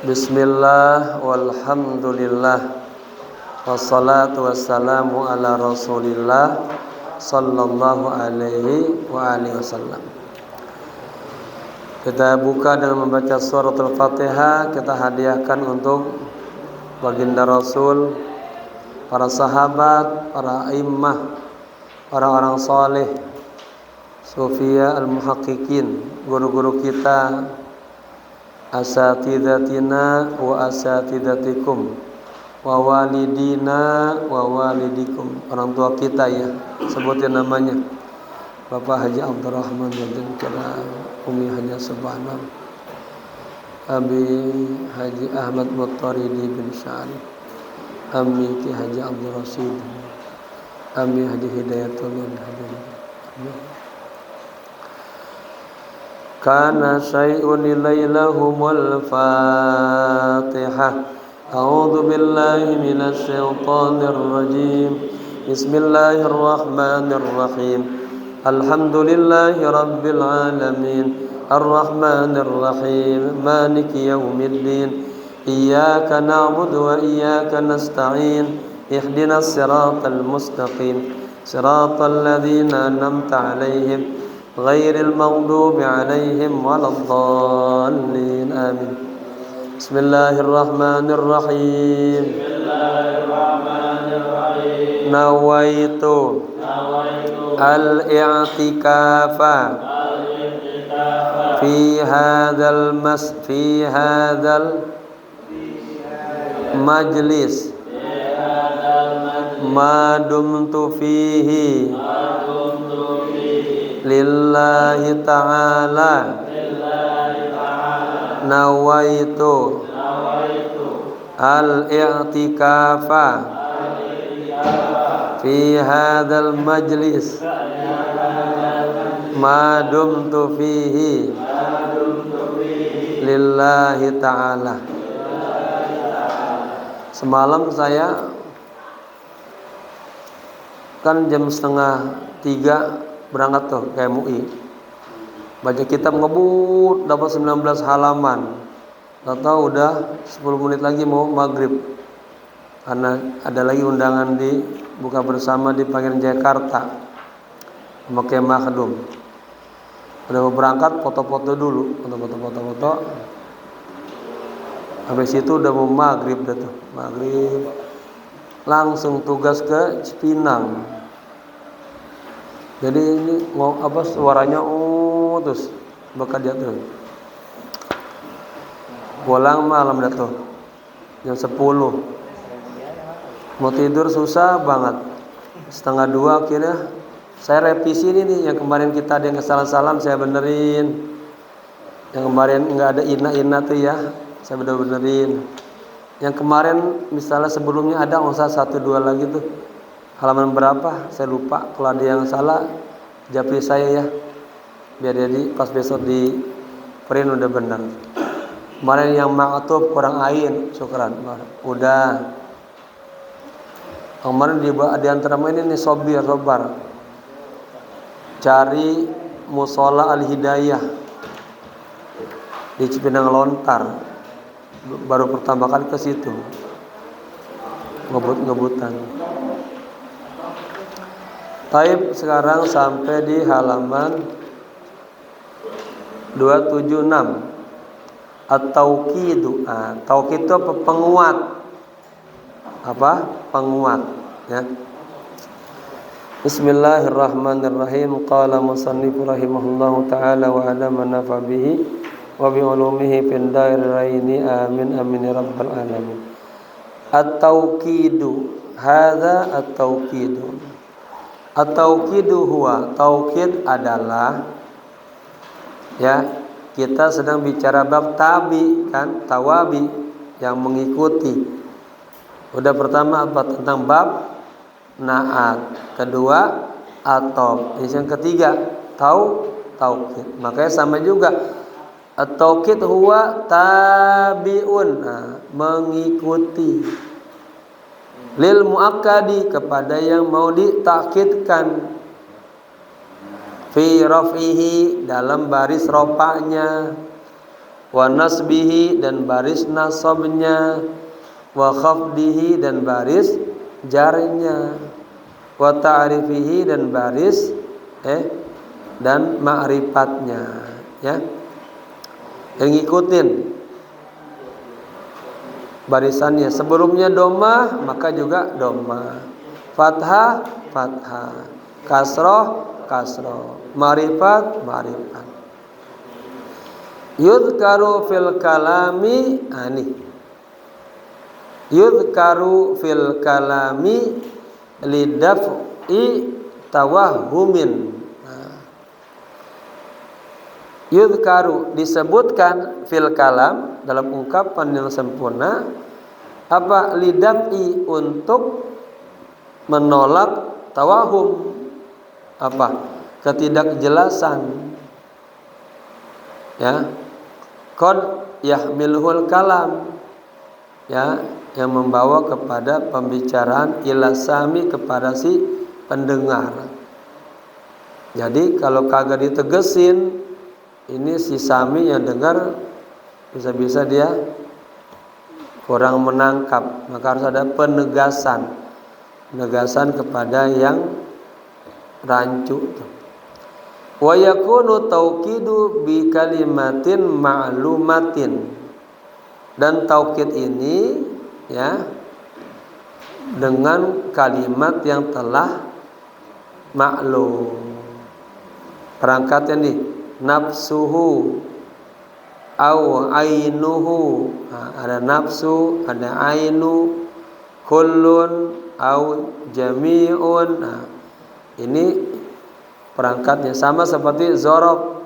Bismillah walhamdulillah wassalatu wassalamu ala rasulillah sallallahu alaihi wa alihi wasallam. Kita buka dengan membaca suratul Fatihah. Kita hadiahkan untuk baginda Rasul, para sahabat, para immah, orang-orang saleh, sufia al-muhaqqiqin, guru-guru kita, asatidatina wa asatidatikum, wa walidina wa walidikum, orang tua kita ya, sebutin namanya. Bapak Haji Abdurrahman bin Kira, Umi Haji Subhanallah, Abi Haji Ahmad Muttaridi bin Syarif, Ami Ki Haji Abdul Rasid, Ami Haji Hidayatullah bin Haji. Kana syai'un ilailahumul Fatihah. A'udzu billahi minasy syaithanir rajim. Bismillahirrahmanirrahim. Alhamdulillahi rabbil alamin. Arrahmanir rahim. Maliki yaumiddin. Iyyaka na'budu wa iyyaka nasta'in. Ihdinas siratal mustaqim. Siratal ladzina an'amta 'alaihim ghairil maghdubi 'alaihim waladdallin. Amin. Bismillahirrahmanirrahim. Nawaitu al-i'tikafa fi hadzal majlis ma dumtu fihi lillahi ta'ala. Nawaitu al-i'tikafa fi hadzal majlis ma dumtu fihi lillahi ta'ala. Semalam saya kan jam 2:30 berangkat tuh ke MUI, baca kitab ngebut dapat 19 halaman. Tahu udah 10 menit lagi mau maghrib, karena ada lagi undangan di buka bersama di Pangeran Jakarta sama Kemah Khadum. Udah mau berangkat, foto-foto dulu, foto. Habis itu udah mau maghrib dah tuh, maghrib langsung tugas ke Cipinang. Jadi ini mau apa suaranya terus bakal dia tuh. Pulang malam dah tuh jam 10. Mau tidur susah banget. 1:30 akhirnya saya revisi ini nih, yang kemarin kita ada yang kesalahan-kesalahan saya benerin. Yang kemarin enggak ada ina tuh ya, saya benerin. Yang kemarin misalnya sebelumnya ada usah 1-2 lagi tuh. Halaman berapa? Saya lupa. Kalau ada yang salah, japri saya ya. Biar jadi pas besok di print udah benar. Kemarin yang ma'atub kurang ain, syukran. Udah. Kemarin di antara ini nih sobar. Cari Musola Al-Hidayah di Cipinang Lontar. Baru pertama kali ke situ. Ngebut-ngebutan. Taib sekarang sampai di halaman 276. At-tauqidu. Tauqid itu apa? Penguat. Apa? Penguat ya. Bismillahirrahmanirrahim. Qala musannif rahimahullahu ta'ala wa ala manafa bihi wa bi ulumihi fid dairaini amin amin ya rabbal alamin. At-tauqidu. Hadza at-tauqidu. At-tauqidu huwa, tauqid adalah ya, kita sedang bicara bab tabi kan, tawabi yang mengikuti. Udah pertama apa? Tentang bab naat. Kedua atob. Yang ketiga tauqid. Makanya sama juga. At-tauqid huwa tabiun, mengikuti. Lil muakkadi, kepada yang mau ditakkidkan. fi raf'ihi dalam baris rofa'nya, wa nasbihi dan baris nasabnya, wa khafdihi dan baris jarnya, wa ta'rifihi dan baris dan ma'rifatnya, ya. Yang ngikutin barisannya, sebelumnya dhammah maka juga dhammah, fathah fathah, kasroh kasroh, ma'rifat ma'rifat. Yudhkaru fil kalami ani, yudhkaru fil kalami lidaf'i tawahhumin. Yudhkaru disebutkan fil kalam dalam ungkapan yang sempurna, apa? Lidaf'i untuk menolak tawahum, apa? Ketidakjelasan, ya. Qad yahmiluhul kalam, ya, yang membawa kepada pembicaraan ila sami, kepada si pendengar. Jadi kalau kagak ditegesin, ini si sami yang dengar bisa-bisa dia kurang menangkap, maka harus ada penegasan kepada yang rancu. Wa yakunu tauqidu bi kalimatin ma'lumatin, dan taukid ini, ya, dengan kalimat yang telah maklum. Perangkatnya nih, nafsuhu au ainuhu. Ada nafsu, ada ainu, kullun au jami'un. Ini perangkatnya sama seperti zorof,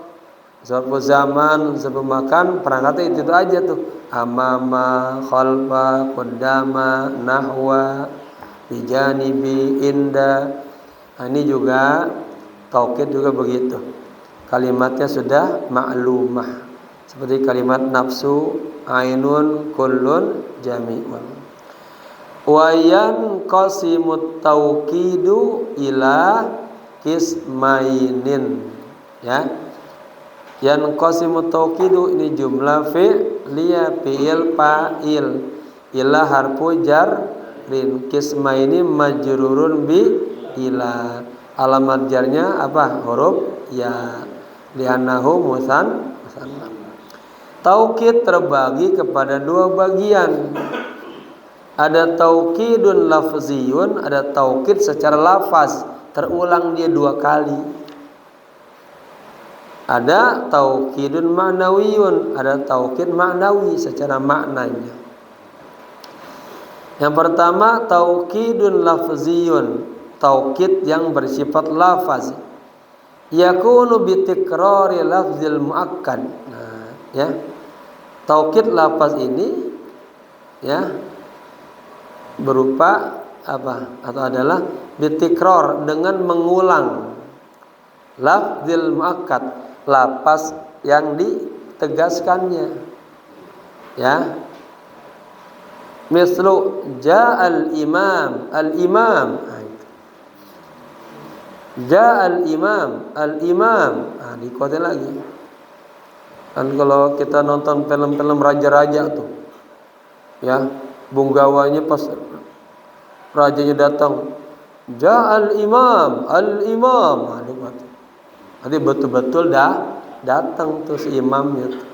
zorof zaman, zorof makan, perangkatnya itu aja tuh. Amama, khalfa, qaddama, nahwa, bijanibi, inda. Ini juga taukid juga begitu. Kalimatnya sudah maklumah, seperti kalimat nafsu, ainun, kullun, jami'un. Wa yanqasimut tauqidu ila qismainin, ya. Yanqasimut tauqidu ini jumlah fi'liyah, fi'il fa'il, ila harfu jarrin, qismaini majrurun bi ila. Alamat jarnya apa? Huruf ya, li'annahu musanna. Taukid terbagi kepada dua bagian. Ada taukidun lafziyun, ada taukid secara lafaz, terulang dia dua kali. Ada taukidun ma'nawiyun, ada taukid ma'nawi secara maknanya. Yang pertama taukidun lafziyun, taukid yang bersifat lafaz. Yakunu bitikrari lafzil muakkad. Nah, ya. Taukid lafaz ini, ya, berupa apa? Atau adalah bitikrar, dengan mengulang lafzil muakkad, lafaz yang ditegaskannya, ya. Mislu ja'al imam, al-imam. Ja'al imam, al-imam. Dikuatin lagi. Kan kalau kita nonton film-film raja-raja tuh, ya, bunggawanya pas rajanya datang, ja'al imam, al-imam. Nanti betul-betul datang tuh si imamnya tuh.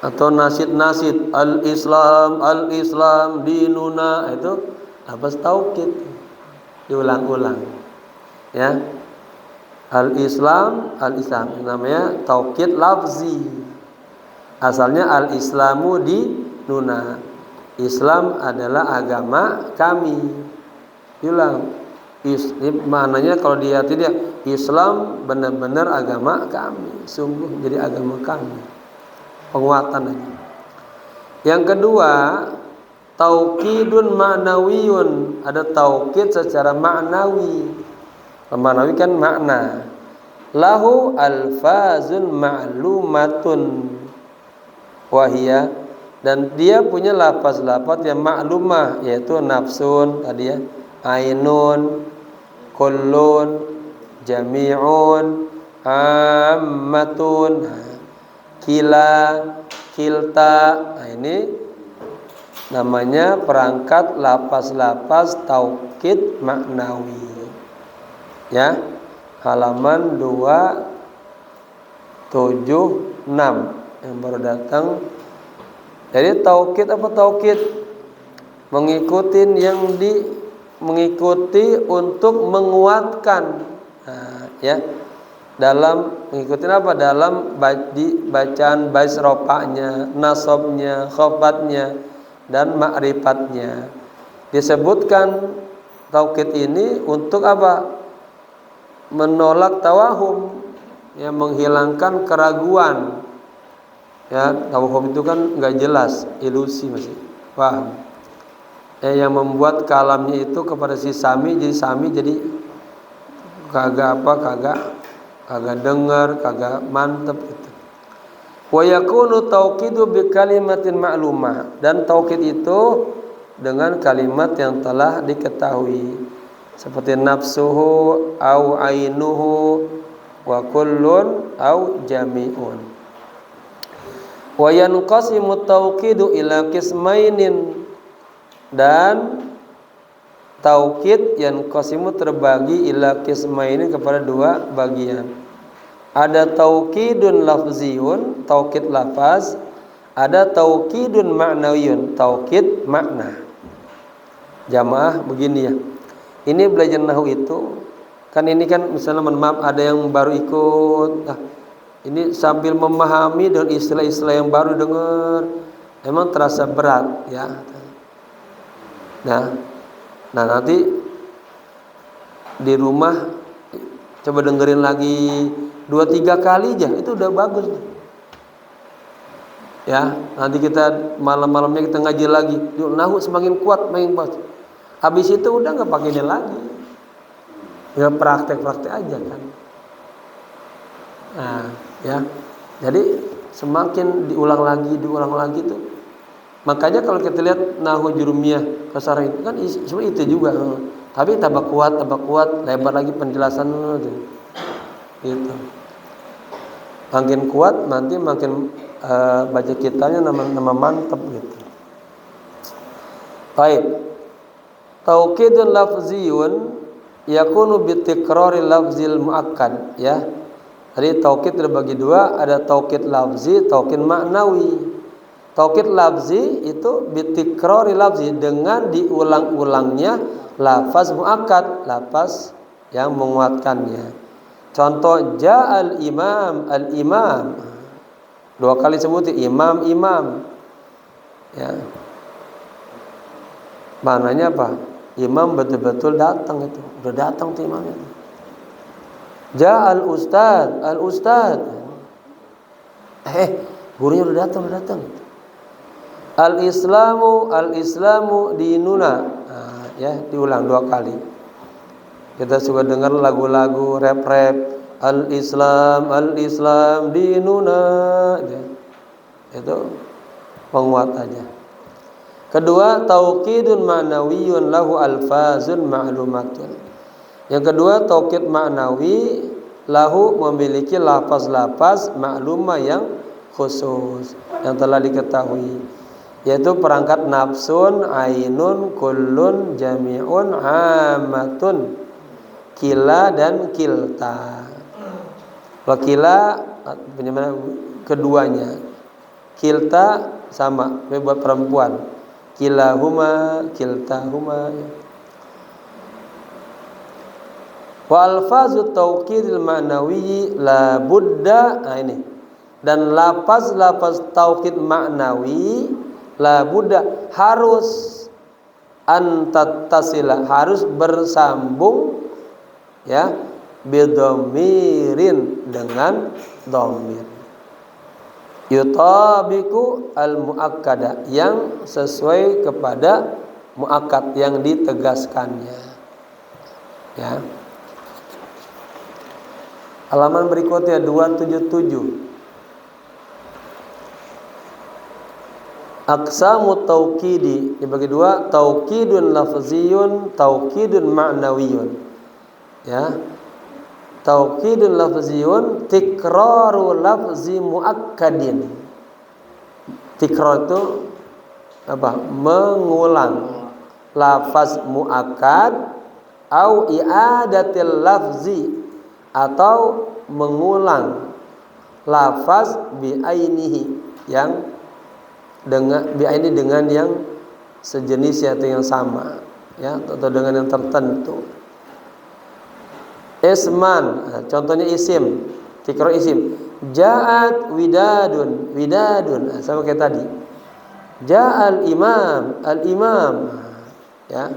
Atau nasid-nasid, al-islam, al-islam dinuna, itu apa? Taukid, diulang-ulang, ya. Al-islam, al-islam, namanya taukid lafzi. Asalnya al-islamu dinuna, Islam adalah agama kami. Diulang, ini maknanya kalau dia tidak, Islam benar-benar agama kami, sungguh jadi agama kami. Penguatan aja. Yang kedua, taukidun ma'nawiyun, ada taukid secara ma'nawi. Ma'nawi kan makna. Lahu alfazun ma'lumatun wahia, dan dia punya lafaz-lafaz yang maklumah, yaitu nafsun tadi, ya, ainun, kullun, jami'un, ammatun, kila, kilta. Nah, ini namanya perangkat lapas-lapas taukid maknawi. Ya, halaman 276 yang baru datang. Jadi taukid apa taukid? Mengikuti untuk menguatkan. Nah, ya. Dalam mengikuti apa? Dalam bacaan bais ropaknya, nasabnya, khofatnya, dan ma'rifatnya. Disebutkan taukid ini untuk apa? Menolak tawahum, yang menghilangkan keraguan. Ya, tawahum itu kan nggak jelas, ilusi masih. Paham? Yang membuat kalamnya itu kepada si sami jadi kagak dengar, kagak mantep gitu. Wa yakunu tauqidu bi kalimatin ma'lumah, dan taukid itu dengan kalimat yang telah diketahui seperti nafsuhu au ainuhu wa kullun au jami'un. Wa yanqasimu tauqidu ila qismainin, dan taukid yang qasimu terbagi ila qismaini kepada dua bagian. Ada taukidun lafziyun, taukid lafaz, ada taukidun ma'nawiyun, taukid makna. Jamaah begini ya. Ini belajar nahwu itu kan, ini kan misalnya maaf ada yang baru ikut. Nah, ini sambil memahami dengan istilah-istilah yang baru dengar, emang terasa berat ya. Nah nanti di rumah coba dengerin lagi 2-3 kali aja, itu udah bagus ya. Nanti kita malam-malamnya kita ngaji lagi, nahwu semakin kuat, makin kuat. Habis itu udah nggak pakai dia lagi, ya praktek aja kan. Nah ya, jadi semakin diulang lagi tuh. Makanya kalau kita lihat nahwu jurumiyah kasar itu kan sebenarnya itu juga, tapi tambah kuat, lebar lagi penjelasan gitu. Makin kuat nanti makin baca kitanya nama mantap gitu. Baik. Taukidun lafziyun yakunu bitikrari lafzil muakkad ya. Jadi taukid terbagi dua, ada taukid lafzi, taukid maknawi. Taukid lafzi itu bitikrari lafzi, dengan diulang-ulangnya lafaz muakkad, lafaz yang menguatkannya. Contoh ja'al imam, al-imam. 2 kali sebut imam. Ya. Maknanya apa? Imam betul-betul datang itu. Udah datang tuh imamnya. Ja'al ustad, al-ustad. Gurunya udah datang. Al-islamu dinuna. Nah, ya, diulang 2 kali. Kita suka dengar lagu-lagu rap al-islam dinuna ya. Itu penguat aja. Kedua, taukidun ma'nawiyun lahu alfazun ma'lumatun. Yang kedua, taukid ma'nawi lahu memiliki lafaz-lafaz ma'lumah yang khusus, yang telah diketahui, yaitu perangkat nafsun, ainun, kullun, jami'un, ammatun, kila dan kilta. Kalau kila keduanya, kilta sama buat perempuan, kilahuma, kiltahuma. Wa alfazu taukidil ma'nawi la budda. Nah ini, dan lafaz taukid maknawi la budda harus antattasila, harus bersambung ya, bidomirin, dengan domir, yutabiku al-muakkada, yang sesuai kepada muakkad, yang ditegaskannya ya. Halaman berikutnya 277. Aqsamu taukidi dibagi 2, taukidun lafziyun, taukidun ma'nawiyun ya. Taukidun lafziyun tikraru lafzi muakkadin. Tikrar itu apa? Mengulang lafaz muakkad au i'adatil lafzi, atau mengulang lafaz bi'ainihi, yang dengan bi'aini dengan yang sejenis atau yang sama, ya, atau dengan yang tertentu. Isman, contohnya isim, tikrar isim. Ja'at widadun, widadun, sama kayak tadi. Ja'al imam, al imam, ya.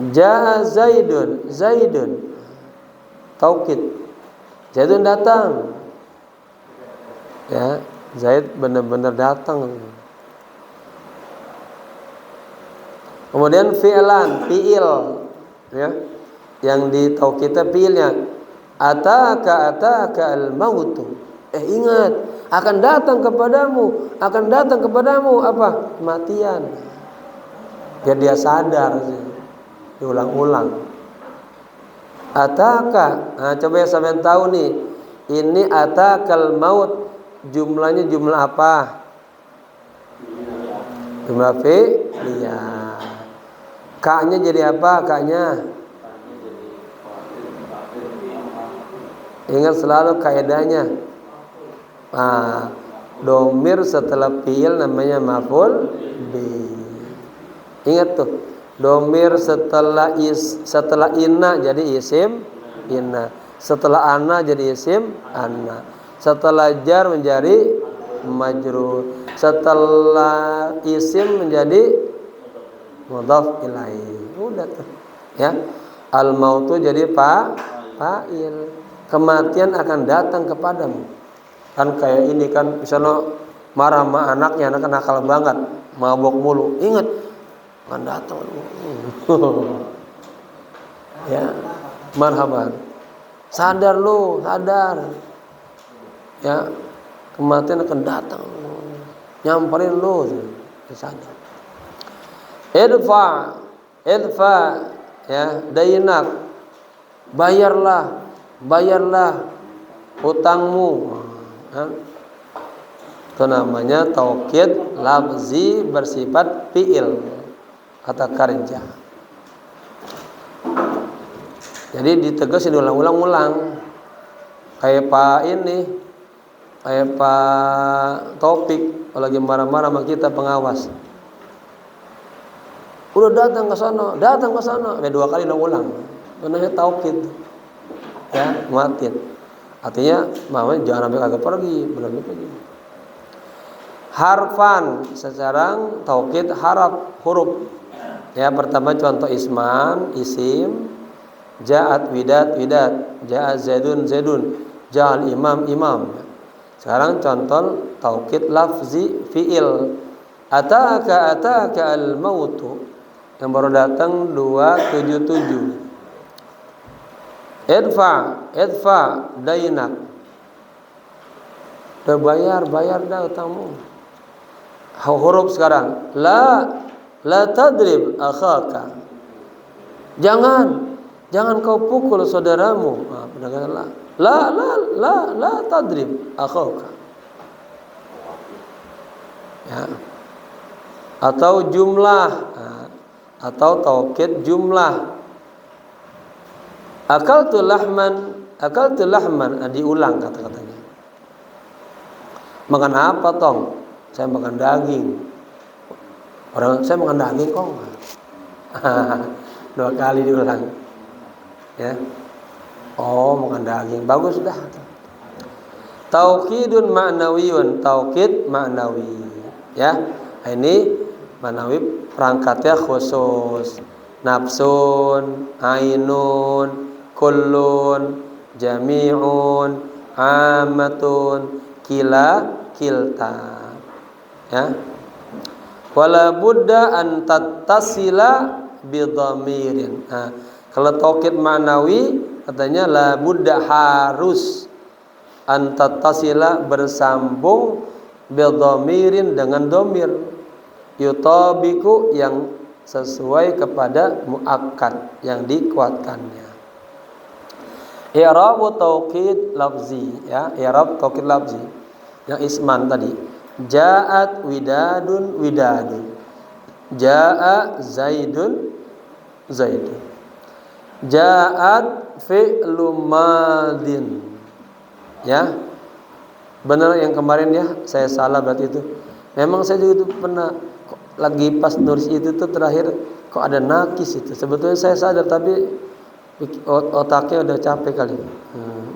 Ja'a Zaidun, Zaidun, taukid, Zaidun datang, ya, Zaid benar-benar datang. Kemudian fi'lan, fi'il, ya, yang ditaukidnya fi'ilnya. Ataka al-mautu. Ingat, akan datang kepadamu apa? Kematian. Biar dia sadar sih. Diulang-ulang. Ataka, nah, coba ya sampean tahu nih, ini atakal maut jumlahnya jumlah apa? Jumlah fi'liyah. Ka-nya jadi apa? Ka-nya ingat selalu kaidahnya. Nah, domir setelah fi'il namanya maf'ul bi. Ingat tuh. Domir setelah inna jadi isim inna. Setelah anna jadi isim anna. Setelah jar menjadi majrur. Setelah isim menjadi mudhaf ilaih. Udah tuh. Ya. Al mautu jadi fa'il. Kematian akan datang kepadamu. Kan kayak ini kan, misalnya marah sama anaknya, anak nakal banget, mabok mulu. Ingat, akan datang. Ya, marhaban. Sadar lu, sadar. Ya, kematian akan datang. Nyamperin lu, sadar. Idfa, ya, dainak. Bayarlah hutangmu. Itu namanya taukid lafzi bersifat fi'il, kata karja. Jadi ditegasin ulang-ulang. Kayak Pak Topik kalau lagi marah-marah sama kita, pengawas. Udah datang ke sana. Ada 2 kali ulang. Namanya taukid. Ya, muatin. Artinya mama jangan sampai kagak pergi, benar pergi. Harfan, sekarang taukid huruf. Ya, pertama contoh isman, isim. Ja'at widad, ja'at zaidun, ja'al imam. Sekarang contoh taukid lafzi fi'il. Ataka al-mautu, yang baru datang 277. Idfa dainak. Udah bayar dah utangmu. Huruf sekarang. La tadrib akhaka. Jangan kau pukul saudaramu. Nah, la tadrib akhaka. Ya. Atau jumlah, atau taukid jumlah. Akaltu lahman, diulang kata-katanya. Makan apa, Tong? Saya makan daging. Orang saya makan daging kok. 2 kali diulang. Ya. Oh, makan daging. Bagus dah. Taukidun ma'nawiyun, taukid ma'nawi. Ya. Ini ma'nawi perangkatnya khusus. Nafsun, ainun, kullun, jami'un, amatun, kilta. Ya. Wala budda an tattasila bidhamirin. Nah, kalau taukid ma'nawi katanya la budda, harus an tattasila, bersambung bidhamirin, dengan domir yutabiku, yang sesuai kepada muakkad, yang dikuatkannya. I'rabu taukid lafzi, ya, i'rab taukid lafzi. Yang isman tadi. Ja'at widadun widadun. Ja'a zaidun zaidun. Ja'at fi'lu madin. Ya. Benar yang kemarin ya, saya salah berarti itu. Memang saya juga pernah lagi pas nulis itu tuh terakhir kok ada nakis itu. Sebetulnya saya sadar tapi otaknya udah capek kali.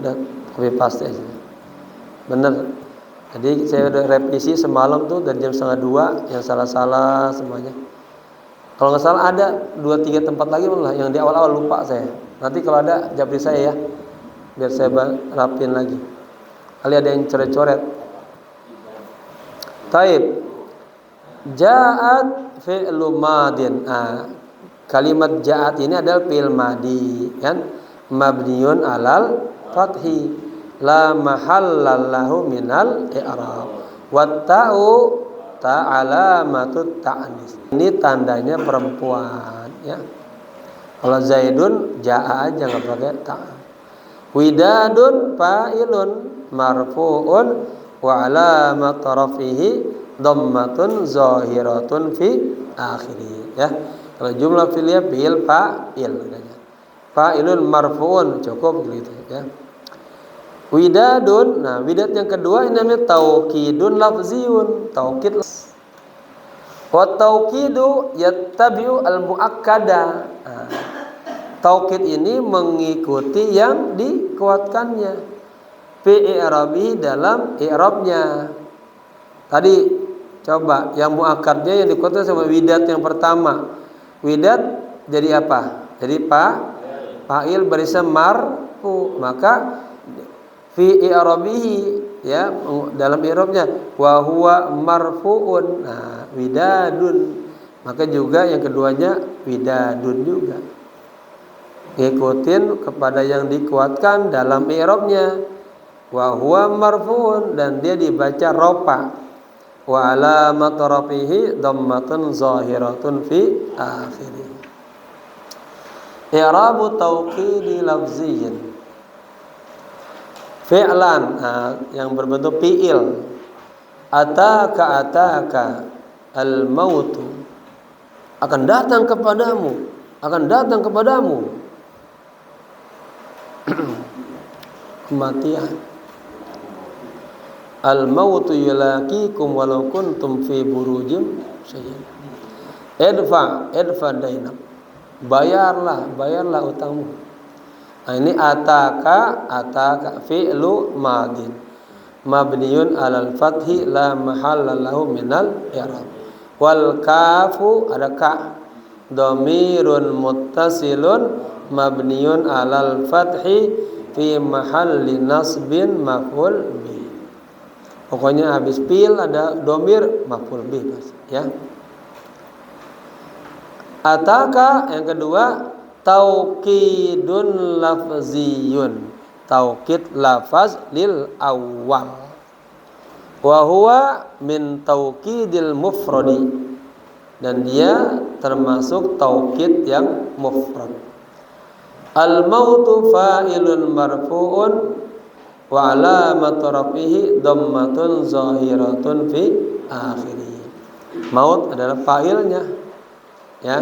Udah copy paste aja. Bener. Jadi saya udah revisi semalam tuh dari jam 1:30 yang salah-salah semuanya. Kalau nggak salah ada 2-3 tempat lagi malah yang di awal-awal lupa saya. Nanti kalau ada japri saya ya, biar saya rapin lagi. Kali ada yang coret-coret. Taib. Ja'at fi'lu madin. Kalimat ja'at ini adalah fi'il madi, kan? Mabniun alal fathi, la mahallallahu minal i'rab. Wa ta'u ta'alamatut ta'nis. Ini tandanya perempuan, ya. Kalau Zaidun ja'a aja enggak pakai ta'. Widadun fa'ilun marfu'un wa 'alamat rafihi dhammatun zahiratun fi akhirih, ya. Kalau jumlah fi'liyah fi'il fa'il adanya. Fa'ilun marfu'un cukup gitu, ya. Widadun, nah widad yang kedua ini namanya taukidun lafziyun, taukid. Wa taukidu yattabi'u al-muakkada. Taukid ini mengikuti yang dikuatkannya. Fi i'rabi dalam i'rabnya. Tadi coba yang muakkadnya yang dikuatkan sama widad yang pertama. Widad jadi apa? Jadi fa'il barisan marfu, maka fi i'rabihi, ya, dalam i'rabnya wa huwa marfu'un. Nah, widadun. Maka juga yang keduanya widadun juga. Ikutin kepada yang dikuatkan dalam i'rabnya. Wa huwa marfu'un, dan dia dibaca rofa. Wa alamat rafihi dhammatun zahiratun fi akhirih. I'rabu tauqidi lafziyyin. Fi'lan, yang berbentuk fi'il. Ataka al-mautu, akan datang kepadamu, akan datang kepadamu kematian. Al-mautu yulaqikum walau kuntum fi burujim syay'in. Edfa dainam. Bayarlah utangmu. Nah, ini ataka fi'lu madin mabniun alal fathi la mahalla lahu minal i'rab. Wal kafu ada ka, dhamirun muttasilun mabniun alal fathi fi mahalli nasbin maf'ul bi. Pokoknya habis fil ada dhamir maf'ul bi, ya. Ataka yang kedua taukidun lafziyun, taukid lafaz lil awal. Wa huwa min taukidil mufradi, dan dia termasuk taukid yang mufrad. Al mautu fa'ilun marfu'un wa 'alamat rafihi dhammatun zahiratun fi akhirih. Maut adalah fa'ilnya, ya,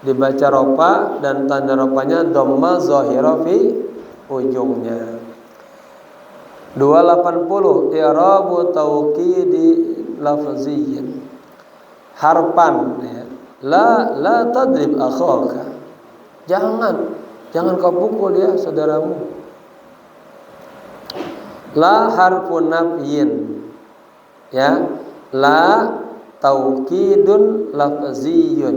dibaca rofa dan tanda rofanya dhamma zahira fi ujungnya. 280 i'rabu taukidi lafziyyin. Harpan, ya. La tadrib akhaka. Jangan kau pukul ya saudaramu. La harfun nafyin, ya. La taukidun lafziyun.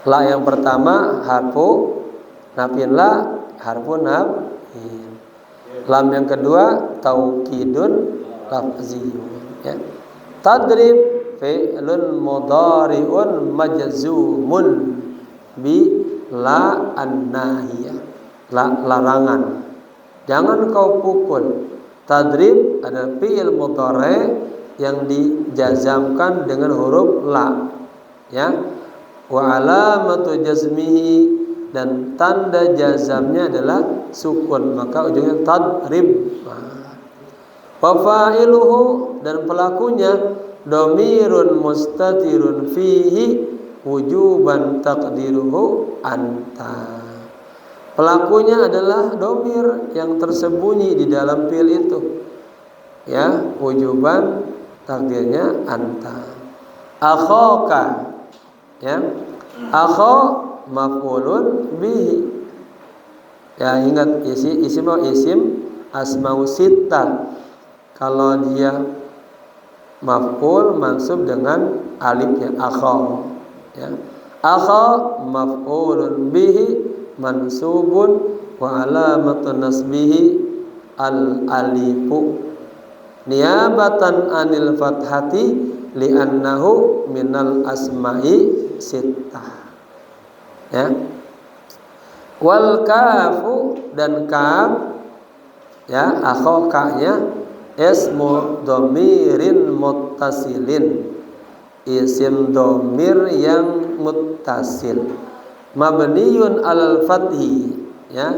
La yang pertama harfu nafyin, la harfu nafyin. Lam yang kedua taukidun lafziyun, ya. Tadrib fi'lun mudhari'un majzumun bi la an-nahiyah, larangan. Jangan kau pukul. Tadrib adalah fi'il mudhari' yang dijazamkan dengan huruf la, ya. Wa alamatu jazmihi dan tanda jazamnya adalah sukun, maka ujungnya tadrib. Wa fa'iluhu, dan pelakunya dhamirun mustatirun fihi wujuban taqdiruhu anta. Pelakunya adalah dhamir yang tersembunyi di dalam fi'il itu, ya, wujuban takdirnya anta. Akhaka, ya, akha maf'ulun bihi, ya, ingat isim asma'u sittah. Kalau dia maf'ul mansub dengan alifnya akha, ya. Akha maf'ulun bihi mansubun wa alamatun nasbihi al alifu niyabatan anil fathati li'annahu minal asma'i sittah, ya. Wal kafu, dan kaf, ya, akhokanya ismu dhamirin muttasilin, isim dhamir yang muttasil, mabniyun alal fathi, ya,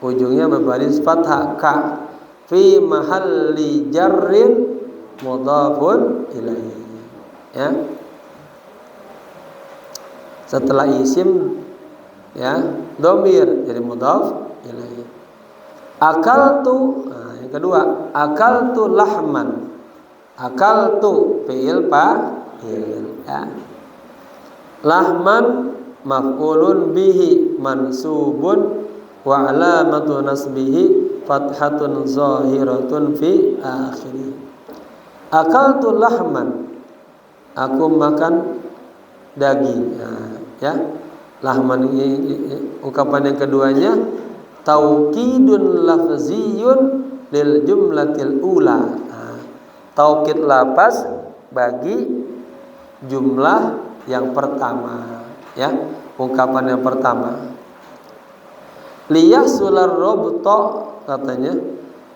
ujungnya berbaris fathah, ka, fi mahalli jarrin mudhafun ilaihi, ya. Setelah isim, ya, dhamir jadi mudhaf ilaihi. Akaltu, yang kedua, akaltu lahman. Akaltu fi'il fa'il, ya. Lahman maf'ulun bihi mansubun wa alamatu nasbihi fathatun zahiratun fi akhirih. Akaltu lahman, aku makan daging, ya. Lahman ini ungkapan yang keduanya taukidun lafziyun lil jumlatil ula. Taukid lafaz bagi jumlah yang pertama, ya, ungkapan yang pertama. Liyahsular rabta, katanya,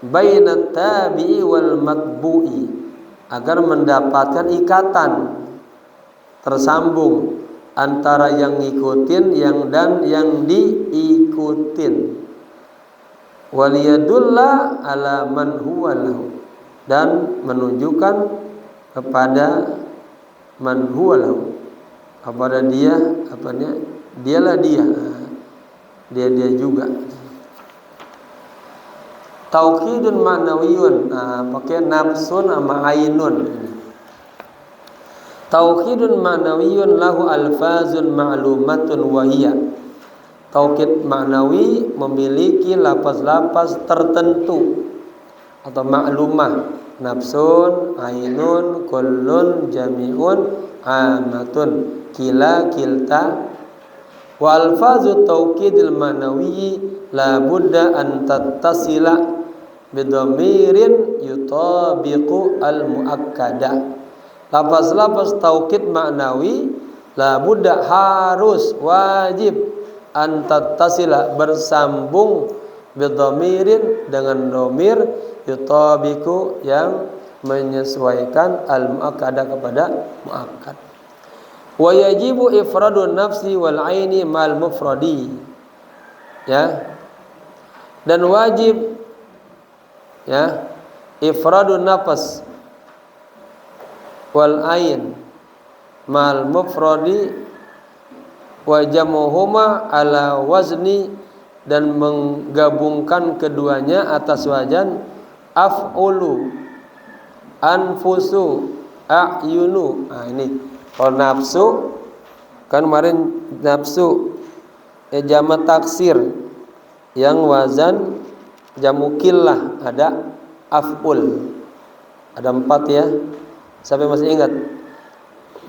bainat tabi'i wal matbu'i, agar mendapatkan ikatan tersambung antara yang ngikutin dan yang diikutin. Waliyadulla ala man huwa lahu, dan menunjukkan kepada man huwa lahu, kepada dia, apanya, dialah dia juga. Taukidun ma'nawiyun, pakai nafsun sama ainun. Taukidun ma'nawiyun lahu alfazun ma'lumatun wahiyya. Taukid ma'nawi memiliki lafaz-lafaz tertentu atau maklumah, nafsun, ainun, kullun, jami'un, amatun, kila, kilta. Wa alfazu taukidil ma'nawi la budda an tattasila bidhamirin yutabiqu al muakkada. Lafaz-lafaz taukid ma'nawi la budda, harus, wajib, antattasila, bersambung, bidhamirin, dengan dhamir, yutabiqu, yang menyesuaikan, al muakkada, kepada muakkad. Wa yajibu ifradun nafsi wal aini mal mufradi, ya, dan wajib, ya, ifradun nafs wal ain mal mufradi wa jamuhuma ala wazni, dan menggabungkan keduanya atas wazan af'ulu, anfusu, a'yunu. Ini kalau nafsu kan kemarin nafsu jamak taksir, yang wazan jamu killah ada af'ul, ada 4, ya. Sampai masih ingat?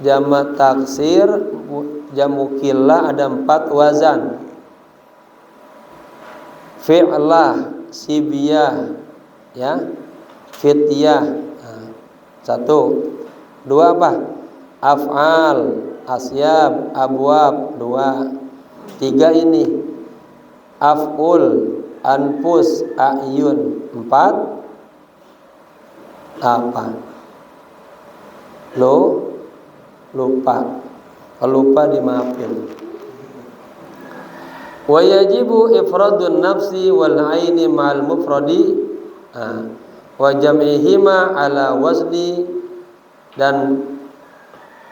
Jamak taksir jamu killah ada 4 wazan. Fi'lah, sibiyah, ya, fityah. 1. 2 apa? Af'al, asyab, abwab. 2. 3 ini af'ul, anfus, a'yun. 4 apa? Lupa. Kalau lupa dimaafin. Wa yajibu ifradun nafsi wal aini ma'al mufradi wa jam'ihima ala wazni, dan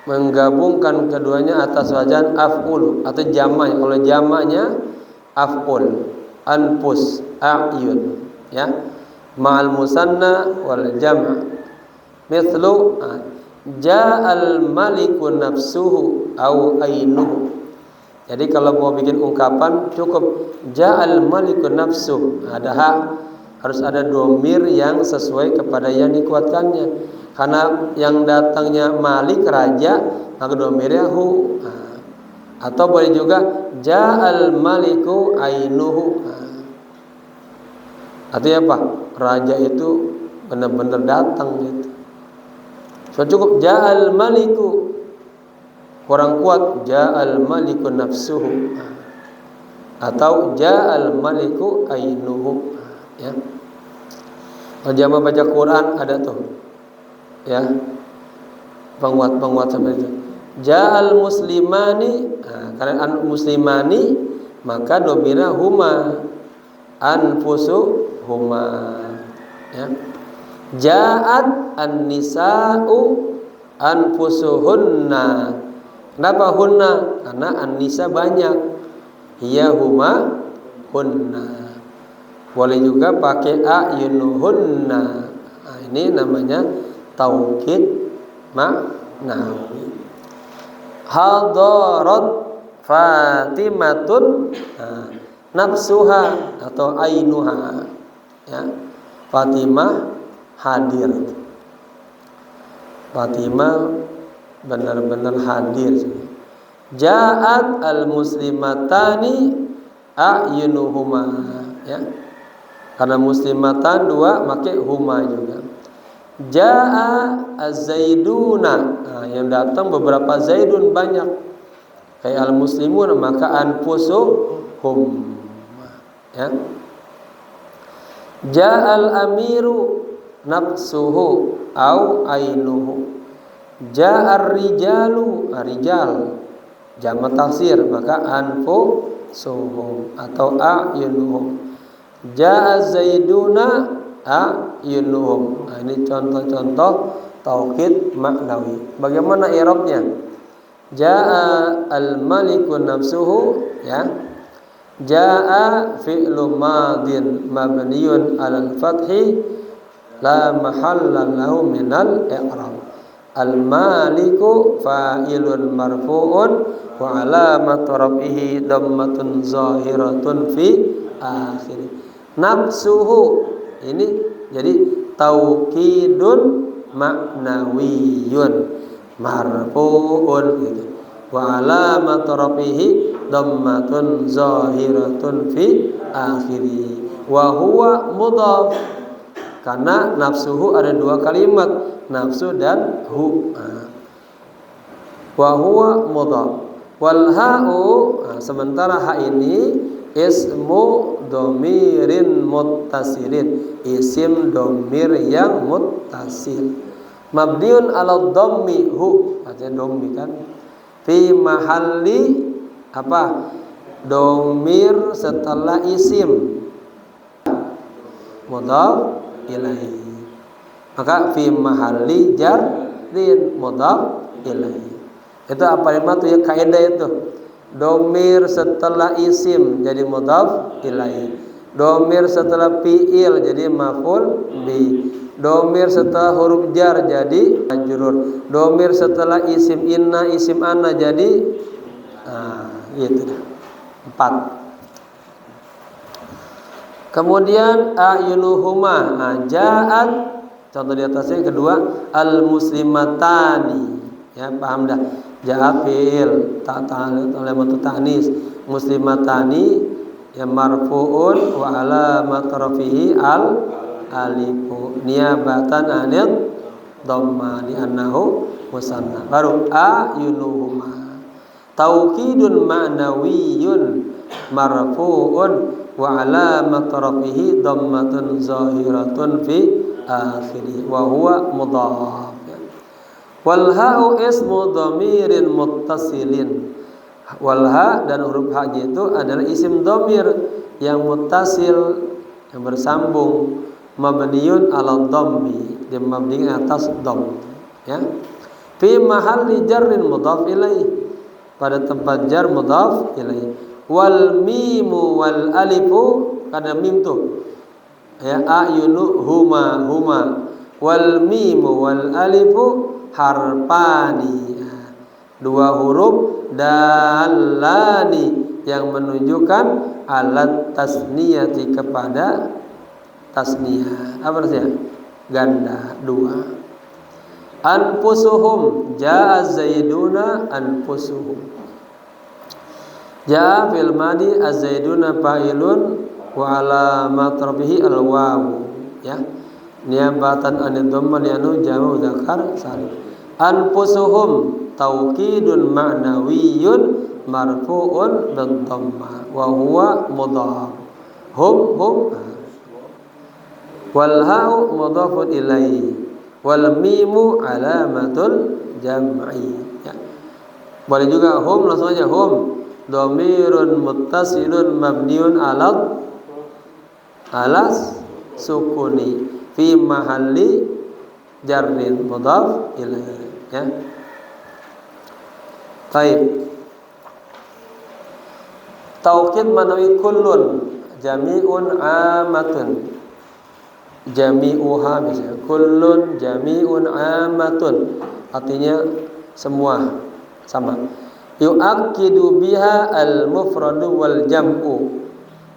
menggabungkan keduanya atas wazan af'ul atau jamak. Kalau jamaknya af'ul, anfus, a'yun, ya, ma'al musanna wal jam'. Mithlu ja'al maliku nafsuhu au ainuhu. Jadi kalau mau bikin ungkapan cukup ja'al maliku nafsuhu, ada hak, harus ada dhamir yang sesuai kepada yang dikuatkannya. Karena yang datangnya malik, raja, maka dhamirnya hu. Atau boleh juga ja'al maliku ainuhu. Artinya apa? Raja itu benar-benar datang gitu. So cukup ja'al maliku, kurang kuat ja'al maliku nafsuhu, atau ja'al maliku ainuhu, ya. Kalau jamaah baca Quran ada tuh, ya, penguat seperti itu. Ja'al muslimani, karena muslimani maka domira huma, anfusu huma, ya. Ja'at an-nisa'u anfusuhunna. Kenapa hunna? Karena an-nisa banyak. Hiya huma hunna. Boleh juga pakai a'yunuhunna. Nah, ini namanya taukid maknawi. Hadarat Fatimatun nafsuha atau ainuha, ya. Fatimah hadir. Fatimah benar-benar hadir. Ja'at al-muslimatani a'yunuhuma, ya. Karena muslimatan dua, pakai huma juga. Ja'a az-zaiduna, yang datang beberapa zaidun banyak. Kayak al-muslimun maka anfusuhum, ya. Ja'al amiru nafsuhu au ainuhu. Ja'ar rijalu, rijal jamak taksir maka anfusuhum atau a'yunuhum. Ja'az zaiduna a'yunuhum. Nah, ini contoh-contoh taukid maknawi. Bagaimana i'rabnya? Ja'a al-maliku nafsuhu, ya. Ja'a fi'lu madin mabniyun 'alal fathi la mahalla lahu minal i'rab. Al-maliku fa'ilun marfu'un wa 'alamat rafihi dhammatun zahiratun fi akhir. Nafsuhu ini jadi taukidun maknawiyun marfu'un gitu. Wa 'alamat rafihi dhammatun zahiratun fi akhiri. Wa huwa mudhaf. Karena nafsuhu ada dua kalimat, nafsu dan hu. Wa huwa mudhaf. Wal ha'u, sementara ha ini ismu domirin muttasilin, isim domir yang muttasil. Mabniun ala dhammi, hu, artinya dhammi kan. Fi mahalli apa? Domir setelah isim mudhaf ilaihi. Maka fi mahalli jarrin mudhaf ilaihi. Itu apa itu ya, kaidah itu. Domir setelah isim jadi mudhaf ilaihi. Domir setelah fi'il jadi maf'ul bi. Domir setelah huruf jar jadi majrur. Domir setelah isim inna, isim anna jadi gitu. 4. Kemudian a'yunuhuma, ja'at, contoh di atasnya. Kedua al-muslimatani, ya, paham dah. Ja'at fi'il ta'al oleh bentuk ta'nis. Muslimatani ya marfu'un wa alamat rafihi alifu niyabatan anil dhamma li annahu musanna. Baru a'yunuhuma taukidun ma'nawiyyun marfu'un wa alamat rafihi dhammatun zahiratun fi akhiri wa huwa mudhaf. Wal ha'u ismu dhamirin muttasilin. Wal ha dan huruf ha-nya itu adalah isim dhamir yang muttasil, yang bersambung, mabniun ala dhammi, dia mabni atas dhamm, ya. Fi mahalli jarrin mudhaf ilaih, pada tempat jar mudhaf ilaih. Wal mimu wal alifu, kada mim tuh, ya, ayunu huma wal mimu wal alifu harfani, dua huruf dalani yang menunjukkan alat tasniyati, kepada tasniyah. Apa artinya? Ganda, dua. Anfusuhum, jaa zaiduna anfusuhum. Jaa fil madi, az-zaiduna fa'ilun wa alamat rafihi al-wawu, ya, niabatan anid dhamma li'annahu jamu dzakar salim. Anfusuhum taukidun ma'nawiyyun marfu'un bid dhamma wa huwa mudhaf. Hum wal ha'u mudhafun ilaihi wal mimu alamatul jam'i, ya. Boleh juga hum, langsung aja hum dhamirun muttasilun mabniun alas sukuni fi mahalli jarrin mudhaf ilaihi, ya. Baik. Taukid manawi kullun jami'un amatun, jami'uha misalnya, kullun jami'un amatun, artinya semua, sama. Yu'akkidu biha al-mufradu wal jam'u,